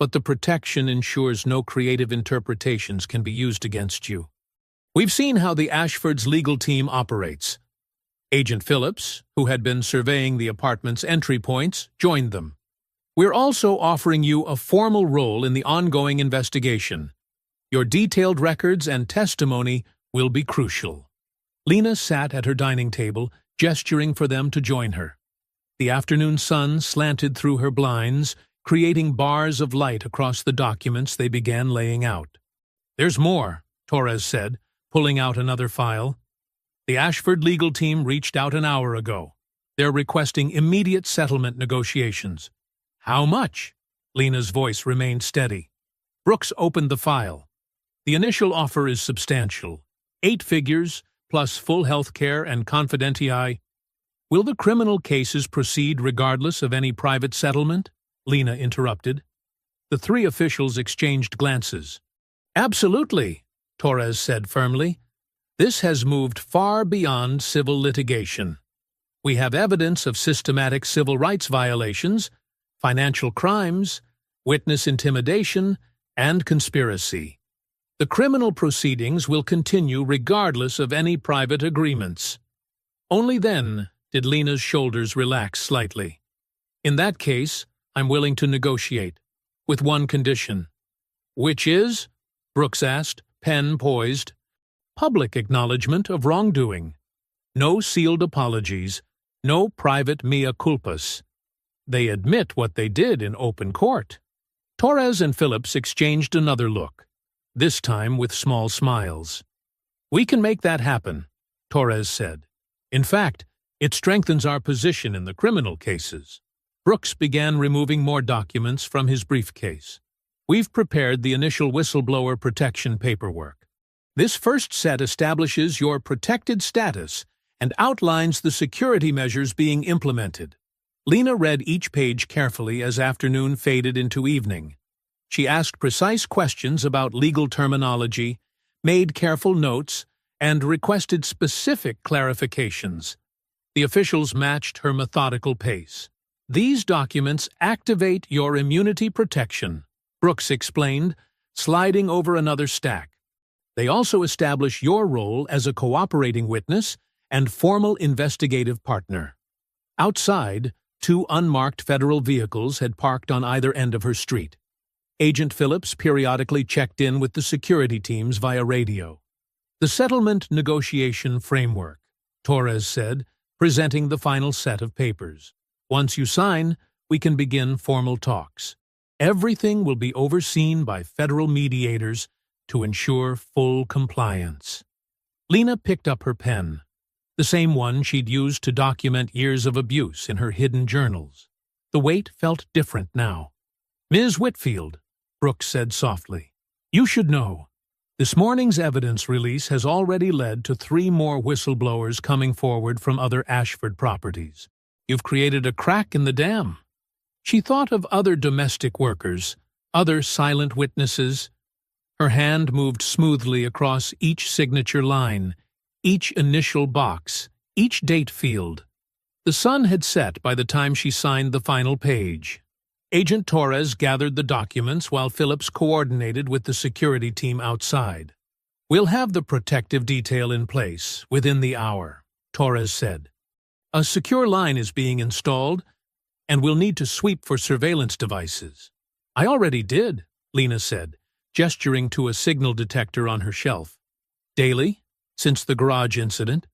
but the protection ensures no creative interpretations can be used against you. We've seen how the Ashford's legal team operates. Agent Phillips, who had been surveying the apartment's entry points, joined them. We're also offering you a formal role in the ongoing investigation. Your detailed records and testimony will be crucial. Lena sat at her dining table, gesturing for them to join her. The afternoon sun slanted through her blinds, creating bars of light across the documents they began laying out. There's more, Torres said, pulling out another file. The Ashford legal team reached out an hour ago. They're requesting immediate settlement negotiations. How much? Lena's voice remained steady. Brooks opened the file. The initial offer is substantial. 8 figures, plus full health care and confidentiality. Will the criminal cases proceed regardless of any private settlement? Lena interrupted. The three officials exchanged glances. "Absolutely," Torres said firmly. "This has moved far beyond civil litigation. We have evidence of systematic civil rights violations, financial crimes, witness intimidation, and conspiracy. The criminal proceedings will continue regardless of any private agreements." Only then did Lena's shoulders relax slightly. "In that case, I'm willing to negotiate, with one condition." "Which is?" Brooks asked, pen poised. "Public acknowledgement of wrongdoing. No sealed apologies, no private mea culpas. They admit what they did in open court." Torres and Phillips exchanged another look, this time with small smiles. "We can make that happen," Torres said. "In fact, it strengthens our position in the criminal cases." Brooks began removing more documents from his briefcase. "We've prepared the initial whistleblower protection paperwork. This first set establishes your protected status and outlines the security measures being implemented." Lena read each page carefully as afternoon faded into evening. She asked precise questions about legal terminology, made careful notes, and requested specific clarifications. The officials matched her methodical pace. "These documents activate your immunity protection," Brooks explained, sliding over another stack. "They also establish your role as a cooperating witness and formal investigative partner." Outside, two unmarked federal vehicles had parked on either end of her street. Agent Phillips periodically checked in with the security teams via radio. "The settlement negotiation framework," Torres said, presenting the final set of papers. "Once you sign, we can begin formal talks. Everything will be overseen by federal mediators to ensure full compliance." Lena picked up her pen, the same one she'd used to document years of abuse in her hidden journals. The weight felt different now. "Ms. Whitfield," Brooks said softly, "you should know. This morning's evidence release has already led to 3 more whistleblowers coming forward from other Ashford properties. You've created a crack in the dam." She thought of other domestic workers, other silent witnesses. Her hand moved smoothly across each signature line, each initial box, each date field. The sun had set by the time she signed the final page. Agent Torres gathered the documents while Phillips coordinated with the security team outside. "We'll have the protective detail in place within the hour," Torres said. "A secure line is being installed, and we'll need to sweep for surveillance devices." "I already did," Lena said, gesturing to a signal detector on her shelf. "Daily, since the garage incident?"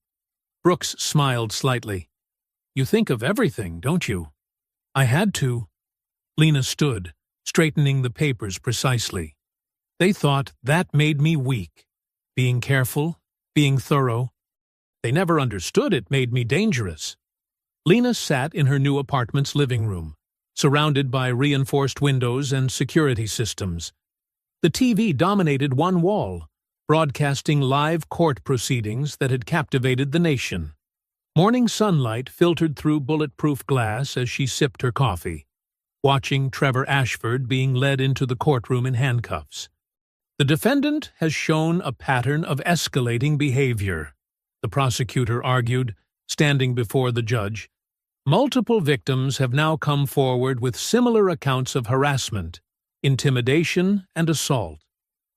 Brooks smiled slightly. "You think of everything, don't you?" "I had to." Lena stood, straightening the papers precisely. "They thought that made me weak. Being careful, being thorough. They never understood it made me dangerous." Lena sat in her new apartment's living room, surrounded by reinforced windows and security systems. The TV dominated one wall, broadcasting live court proceedings that had captivated the nation. Morning sunlight filtered through bulletproof glass as she sipped her coffee, watching Trevor Ashford being led into the courtroom in handcuffs. "The defendant has shown a pattern of escalating behavior," the prosecutor argued, standing before the judge. "Multiple victims have now come forward with similar accounts of harassment, intimidation, and assault.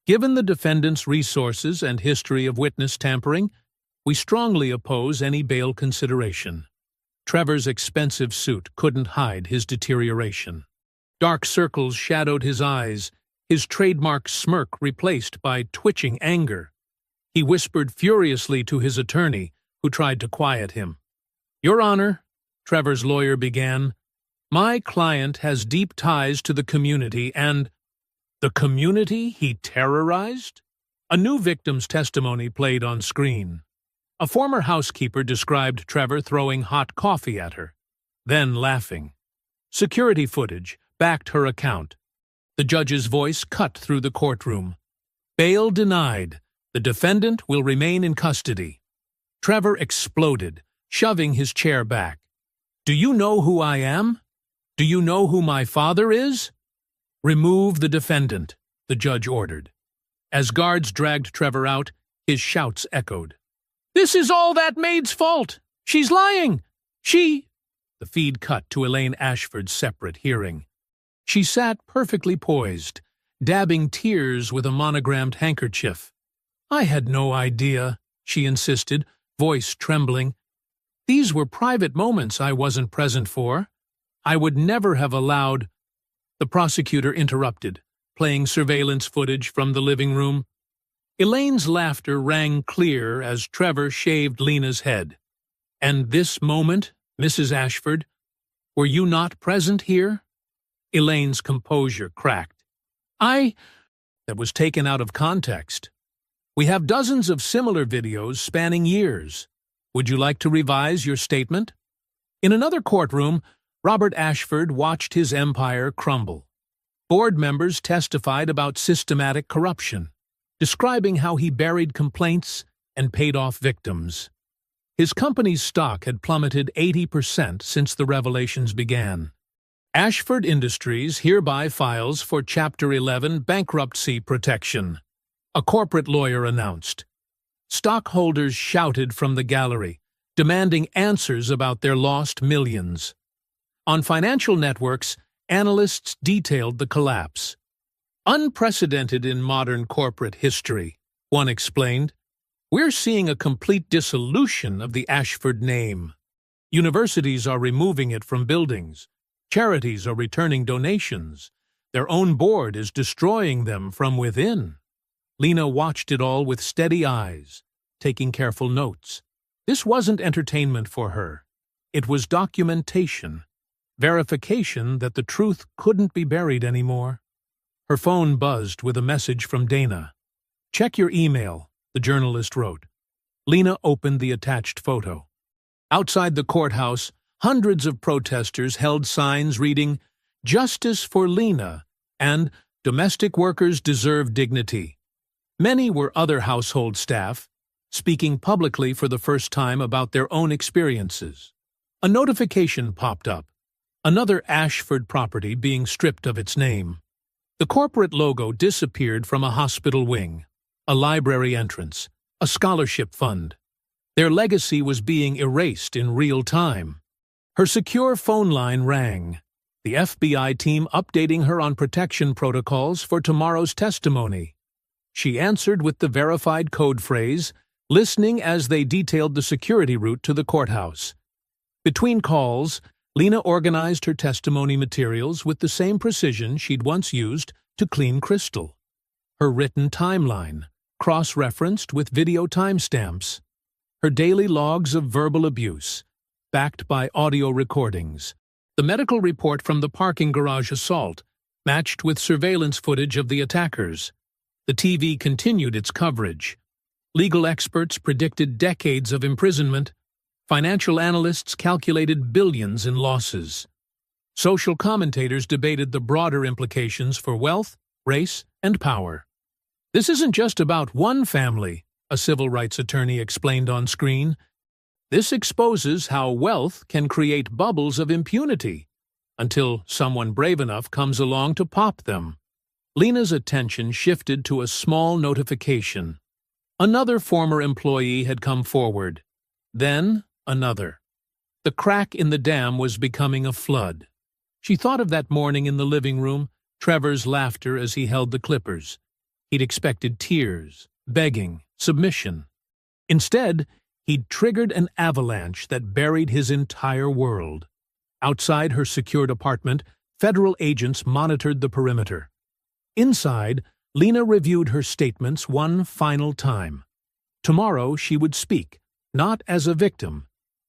Given the defendant's resources and history of witness tampering, we strongly oppose any bail consideration." Trevor's expensive suit couldn't hide his deterioration. Dark circles shadowed his eyes, his trademark smirk replaced by twitching anger. He whispered furiously to his attorney, who tried to quiet him. "Your Honor," Trevor's lawyer began, "my client has deep ties to the community and—" "The community he terrorized?" A new victim's testimony played on screen. A former housekeeper described Trevor throwing hot coffee at her, then laughing. Security footage backed her account. The judge's voice cut through the courtroom. "Bail denied. The defendant will remain in custody." Trevor exploded, shoving his chair back. "Do you know who I am? Do you know who my father is?" "Remove the defendant," the judge ordered. As guards dragged Trevor out, his shouts echoed. "This is all that maid's fault! She's lying! She—" The feed cut to Elaine Ashford's separate hearing. She sat perfectly poised, dabbing tears with a monogrammed handkerchief. "I had no idea," she insisted, voice trembling. "These were private moments I wasn't present for. I would never have allowed—" The prosecutor interrupted, playing surveillance footage from the living room. Elaine's laughter rang clear as Trevor shaved Lena's head. "And this moment, Mrs. Ashford, were you not present here?" Elaine's composure cracked. That was taken out of context. We have dozens of similar videos spanning years. Would you like to revise your statement? In another courtroom, Robert Ashford watched his empire crumble. Board members testified about systematic corruption, describing how he buried complaints and paid off victims. His company's stock had plummeted 80% since the revelations began. Ashford Industries hereby files for Chapter 11 bankruptcy protection, a corporate lawyer announced. Stockholders shouted from the gallery, demanding answers about their lost millions. On financial networks, analysts detailed the collapse. "Unprecedented in modern corporate history," one explained. "We're seeing a complete dissolution of the Ashford name. Universities are removing it from buildings. Charities are returning donations. Their own board is destroying them from within." Lena watched it all with steady eyes, taking careful notes. This wasn't entertainment for her. It was documentation, verification that the truth couldn't be buried anymore. Her phone buzzed with a message from Dana. "Check your email," the journalist wrote. Lena opened the attached photo. Outside the courthouse, hundreds of protesters held signs reading, "Justice for Lena," and "Domestic workers deserve dignity." Many were other household staff, speaking publicly for the first time about their own experiences. A notification popped up. Another Ashford property being stripped of its name. The corporate logo disappeared from a hospital wing, a library entrance, a scholarship fund. Their legacy was being erased in real time. Her secure phone line rang, the FBI team updating her on protection protocols for tomorrow's testimony. She answered with the verified code phrase, listening as they detailed the security route to the courthouse. Between calls, Lena organized her testimony materials with the same precision she'd once used to clean crystal. Her written timeline, cross-referenced with video timestamps. Her daily logs of verbal abuse, backed by audio recordings. The medical report from the parking garage assault, matched with surveillance footage of the attackers. The TV continued its coverage. Legal experts predicted decades of imprisonment. Financial analysts calculated billions in losses. Social commentators debated the broader implications for wealth, race, and power. "This isn't just about one family," a civil rights attorney explained on screen. "This exposes how wealth can create bubbles of impunity, until someone brave enough comes along to pop them." Lena's attention shifted to a small notification. Another former employee had come forward. Then another. The crack in the dam was becoming a flood. She thought of that morning in the living room, Trevor's laughter as he held the clippers. He'd expected tears, begging, submission. Instead, he'd triggered an avalanche that buried his entire world. Outside her secured apartment, federal agents monitored the perimeter. Inside, Lena reviewed her statements one final time. Tomorrow she would speak, not as a victim,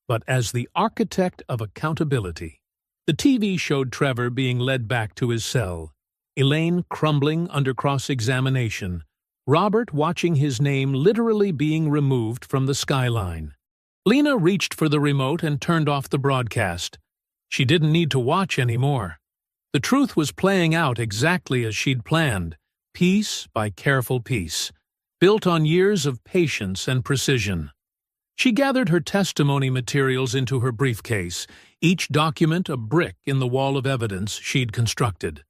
but as the architect of accountability. The TV showed Trevor being led back to his cell, Elaine crumbling under cross-examination, Robert watching his name literally being removed from the skyline. Lena reached for the remote and turned off the broadcast. She didn't need to watch anymore. The truth was playing out exactly as she'd planned, piece by careful piece, built on years of patience and precision. She gathered her testimony materials into her briefcase, each document a brick in the wall of evidence she'd constructed.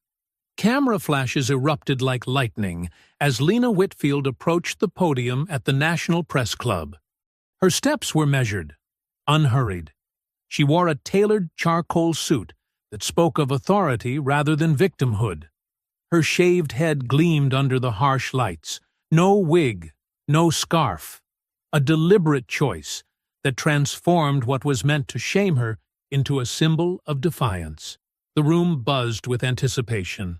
Camera flashes erupted like lightning as Lena Whitfield approached the podium at the National Press Club. Her steps were measured, unhurried. She wore a tailored charcoal suit that spoke of authority rather than victimhood. Her shaved head gleamed under the harsh lights. No wig, no scarf. A deliberate choice that transformed what was meant to shame her into a symbol of defiance. The room buzzed with anticipation.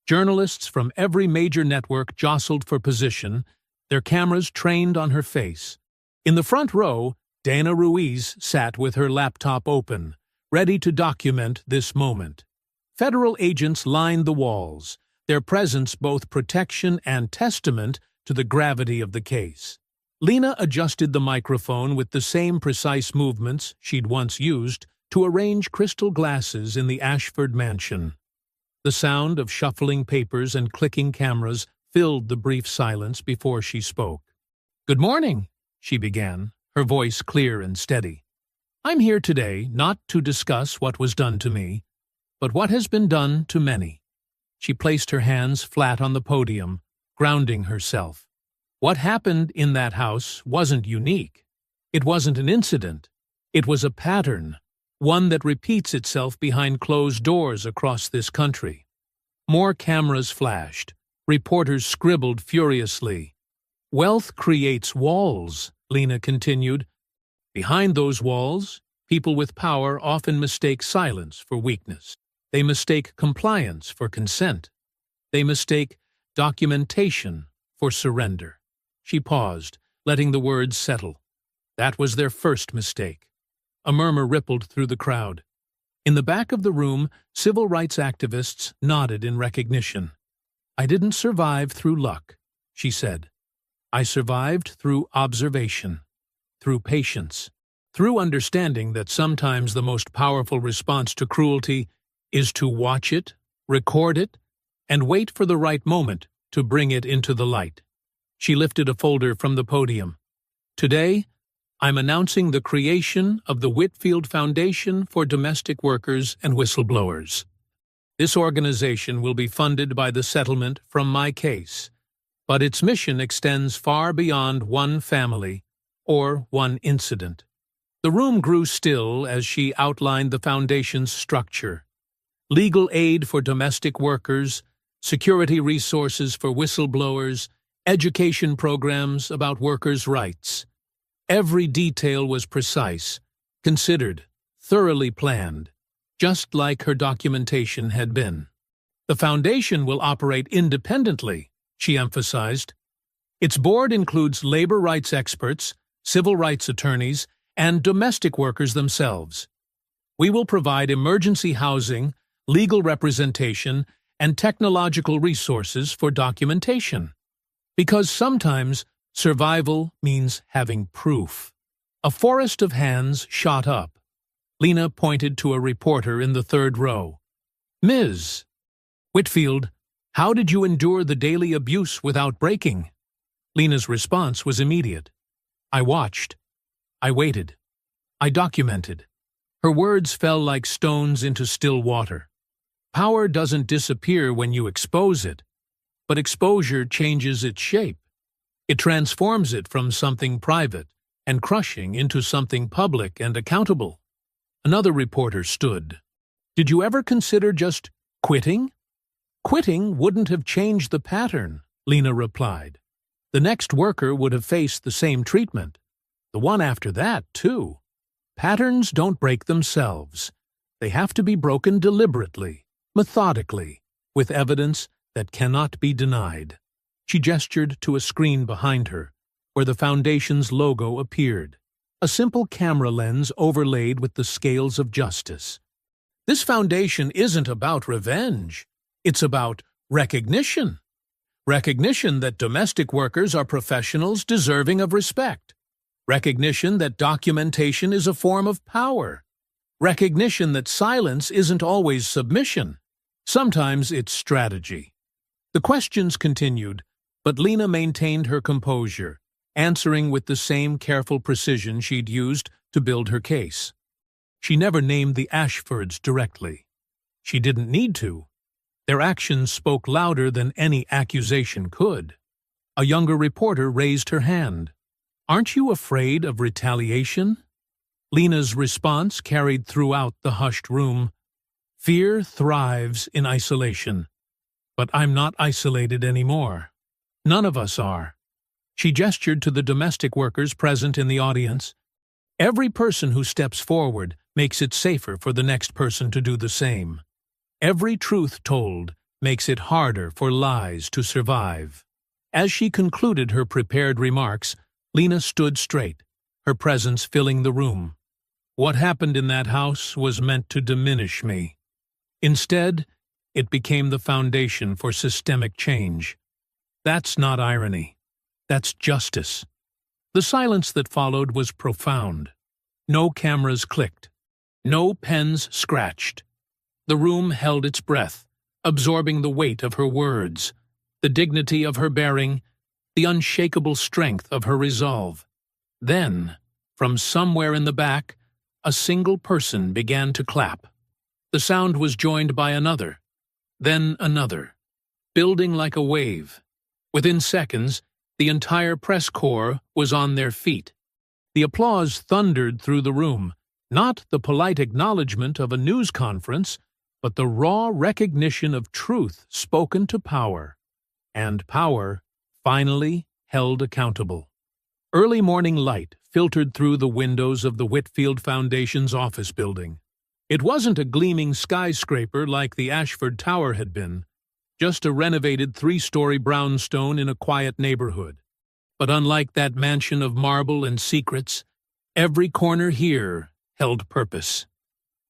Journalists from every major network jostled for position, their cameras trained on her face. In the front row, Dana Ruiz sat with her laptop open, ready to document this moment. Federal agents lined the walls, their presence both protection and testament to the gravity of the case. Lena adjusted the microphone with the same precise movements she'd once used to arrange crystal glasses in the Ashford mansion. The sound of shuffling papers and clicking cameras filled the brief silence before she spoke. "Good morning," she began, her voice clear and steady. "I'm here today not to discuss what was done to me, but what has been done to many." She placed her hands flat on the podium, grounding herself. What happened in that house wasn't unique. It wasn't an incident. It was a pattern, one that repeats itself behind closed doors across this country. More cameras flashed. Reporters scribbled furiously. "Wealth creates walls," Lena continued. "Behind those walls, people with power often mistake silence for weakness. They mistake compliance for consent. They mistake documentation for surrender." She paused, letting the words settle. That was their first mistake. A murmur rippled through the crowd. In the back of the room, civil rights activists nodded in recognition. "I didn't survive through luck," she said. "I survived through observation, through patience, through understanding that sometimes the most powerful response to cruelty is to watch it, record it, and wait for the right moment to bring it into the light." She lifted a folder from the podium. "Today, I'm announcing the creation of the Whitfield Foundation for Domestic Workers and Whistleblowers. This organization will be funded by the settlement from my case, but its mission extends far beyond one family or one incident." The room grew still as she outlined the foundation's structure. Legal aid for domestic workers, security resources for whistleblowers, education programs about workers' rights. Every detail was precise, considered, thoroughly planned, just like her documentation had been. "The foundation will operate independently," she emphasized. "Its board includes labor rights experts, civil rights attorneys, and domestic workers themselves. We will provide emergency housing, legal representation, and technological resources for documentation. Because sometimes survival means having proof." A forest of hands shot up. Lena pointed to a reporter in the third row. "Ms. Whitfield, how did you endure the daily abuse without breaking?" Lena's response was immediate. "I watched. I waited. I documented." Her words fell like stones into still water. Power doesn't disappear when you expose it, but exposure changes its shape. It transforms it from something private and crushing into something public and accountable. Another reporter stood. "Did you ever consider just quitting?" "Quitting wouldn't have changed the pattern," Lena replied. "The next worker would have faced the same treatment. The one after that, too. Patterns don't break themselves. They have to be broken deliberately, methodically, with evidence that cannot be denied." She gestured to a screen behind her, where the foundation's logo appeared, a simple camera lens overlaid with the scales of justice. "This foundation isn't about revenge. It's about recognition. Recognition that domestic workers are professionals deserving of respect. Recognition that documentation is a form of power. Recognition that silence isn't always submission. Sometimes it's strategy." The questions continued, but Lena maintained her composure, answering with the same careful precision she'd used to build her case. She never named the Ashfords directly. She didn't need to. Their actions spoke louder than any accusation could. A younger reporter raised her hand. "Aren't you afraid of retaliation?" Lena's response carried throughout the hushed room. "Fear thrives in isolation. But I'm not isolated anymore. None of us are." She gestured to the domestic workers present in the audience. "Every person who steps forward makes it safer for the next person to do the same. Every truth told makes it harder for lies to survive." As she concluded her prepared remarks, Lena stood straight, her presence filling the room. What happened in that house was meant to diminish me. Instead, it became the foundation for systemic change. That's not irony. That's justice. The silence that followed was profound. No cameras clicked. No pens scratched. The room held its breath, absorbing the weight of her words, the dignity of her bearing, the unshakable strength of her resolve. Then, from somewhere in the back, a single person began to clap. The sound was joined by another, then another, building like a wave. Within seconds, the entire press corps was on their feet. The applause thundered through the room, not the polite acknowledgement of a news conference, but the raw recognition of truth spoken to power, and power finally held accountable. Early morning light filtered through the windows of the Whitfield Foundation's office building. It wasn't a gleaming skyscraper like the Ashford Tower had been, just a renovated 3-story brownstone in a quiet neighborhood. But unlike that mansion of marble and secrets, every corner here held purpose.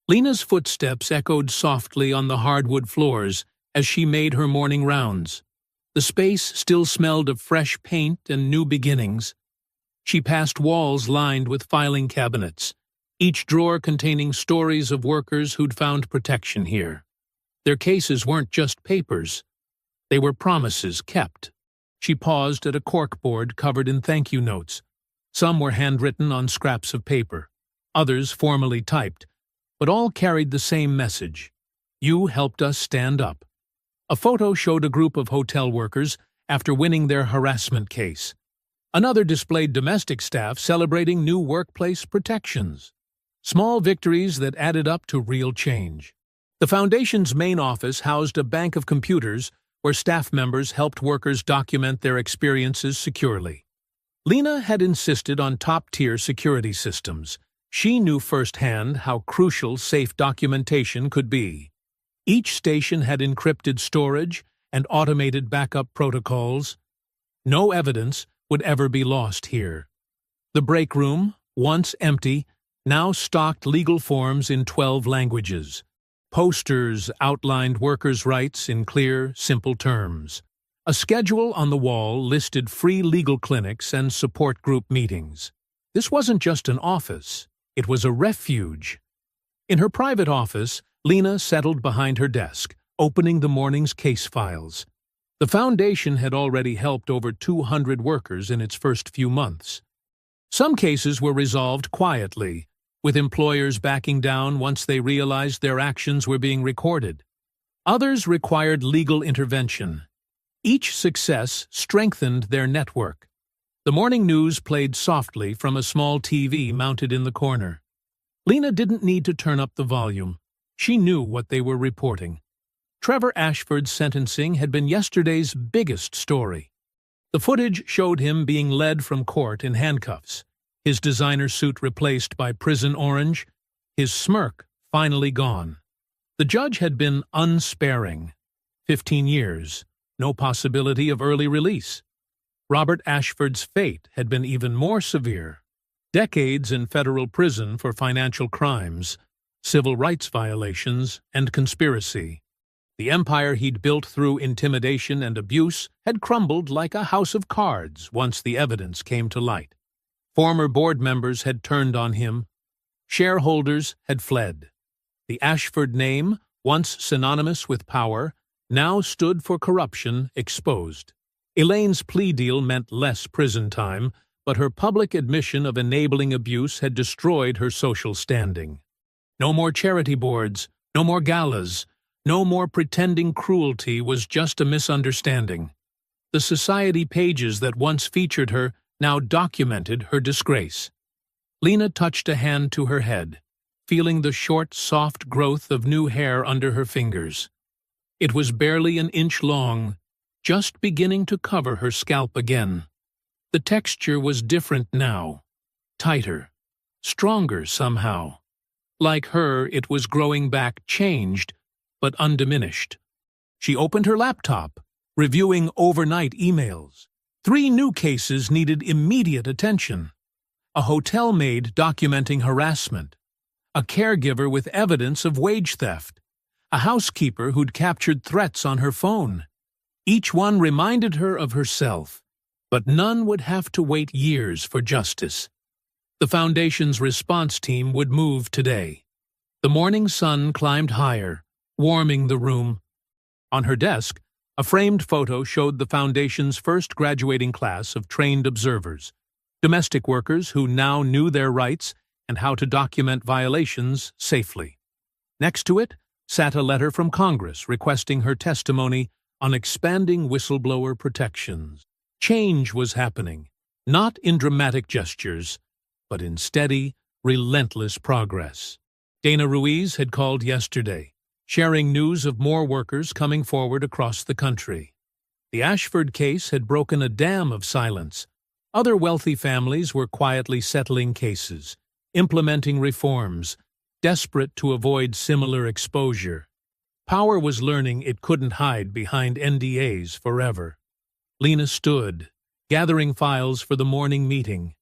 Lena's footsteps echoed softly on the hardwood floors as she made her morning rounds. The space still smelled of fresh paint and new beginnings. She passed walls lined with filing cabinets, each drawer containing stories of workers who'd found protection here. Their cases weren't just papers. They were promises kept. She paused at a corkboard covered in thank-you notes. Some were handwritten on scraps of paper, others formally typed, but all carried the same message. You helped us stand up. A photo showed a group of hotel workers after winning their harassment case. Another displayed domestic staff celebrating new workplace protections. Small victories that added up to real change. The Foundation's main office housed a bank of computers where staff members helped workers document their experiences securely. Lena had insisted on top-tier security systems. She knew firsthand how crucial safe documentation could be. Each station had encrypted storage and automated backup protocols. No evidence would ever be lost here. The break room, once empty, now stocked legal forms in 12 languages. Posters outlined workers' rights in clear, simple terms. A schedule on the wall listed free legal clinics and support group meetings. This wasn't just an office, it was a refuge. In her private office, Lena settled behind her desk, opening the morning's case files. The Foundation had already helped over 200 workers in its first few months. Some cases were resolved quietly, with employers backing down once they realized their actions were being recorded. Others required legal intervention. Each success strengthened their network. The morning news played softly from a small TV mounted in the corner. Lena didn't need to turn up the volume. She knew what they were reporting. Trevor Ashford's sentencing had been yesterday's biggest story. The footage showed him being led from court in handcuffs, his designer suit replaced by prison orange, his smirk finally gone. The judge had been unsparing. 15 years, no possibility of early release. Robert Ashford's fate had been even more severe. Decades in federal prison for financial crimes, civil rights violations, and conspiracy. The empire he'd built through intimidation and abuse had crumbled like a house of cards once the evidence came to light. Former board members had turned on him. Shareholders had fled. The Ashford name, once synonymous with power, now stood for corruption exposed. Elaine's plea deal meant less prison time, but her public admission of enabling abuse had destroyed her social standing. No more charity boards, no more galas, No more pretending cruelty was just a misunderstanding. The society pages that once featured her now documented her disgrace. Lena touched a hand to her head, feeling the short, soft growth of new hair under her fingers. It was barely an inch long, just beginning to cover her scalp again. The texture was different now, tighter, stronger somehow. Like her, it was growing back changed, but undiminished. She opened her laptop, reviewing overnight emails. 3 new cases needed immediate attention. A hotel maid documenting harassment. A caregiver with evidence of wage theft. A housekeeper who'd captured threats on her phone. Each one reminded her of herself, but none would have to wait years for justice. The Foundation's response team would move today. The morning sun climbed higher, warming the room. On her desk, a framed photo showed the Foundation's first graduating class of trained observers, domestic workers who now knew their rights and how to document violations safely. Next to it sat a letter from Congress requesting her testimony on expanding whistleblower protections. Change was happening, not in dramatic gestures, but in steady, relentless progress. Dana Ruiz had called yesterday, sharing news of more workers coming forward across the country. The Ashford case had broken a dam of silence. Other wealthy families were quietly settling cases, implementing reforms, desperate to avoid similar exposure. Power was learning it couldn't hide behind NDAs forever. Lena stood, gathering files for the morning meeting.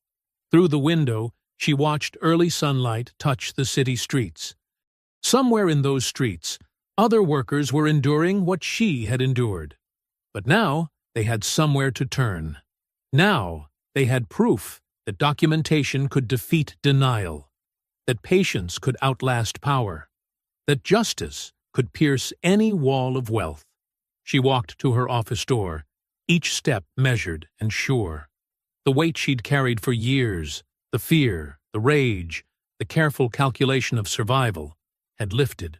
Through the window, she watched early sunlight touch the city streets. Somewhere in those streets, other workers were enduring what she had endured. But now they had somewhere to turn. Now they had proof that documentation could defeat denial, that patience could outlast power, that justice could pierce any wall of wealth. She walked to her office door, each step measured and sure. The weight she'd carried for years, the fear, the rage, the careful calculation of survival, had lifted.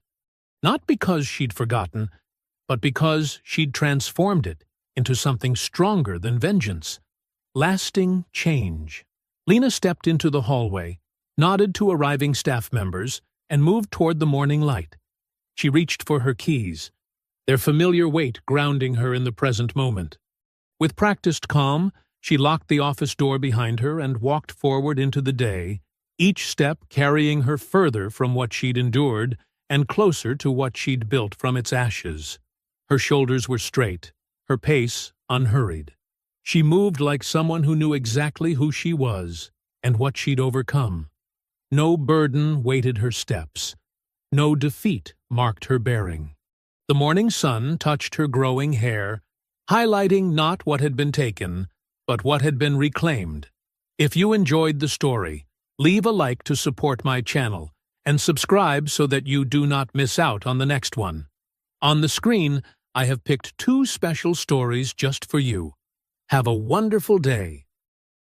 Not because she'd forgotten, but because she'd transformed it into something stronger than vengeance. Lasting change. Lena stepped into the hallway, nodded to arriving staff members, and moved toward the morning light. She reached for her keys, their familiar weight grounding her in the present moment. With practiced calm, she locked the office door behind her and walked forward into the day, each step carrying her further from what she'd endured and closer to what she'd built from its ashes. Her shoulders were straight, her pace unhurried. She moved like someone who knew exactly who she was and what she'd overcome. No burden weighted her steps. No defeat marked her bearing. The morning sun touched her growing hair, highlighting not what had been taken, but what had been reclaimed. If you enjoyed the story, leave a like to support my channel, and subscribe so that you do not miss out on the next one. On the screen, I have picked 2 special stories just for you. Have a wonderful day.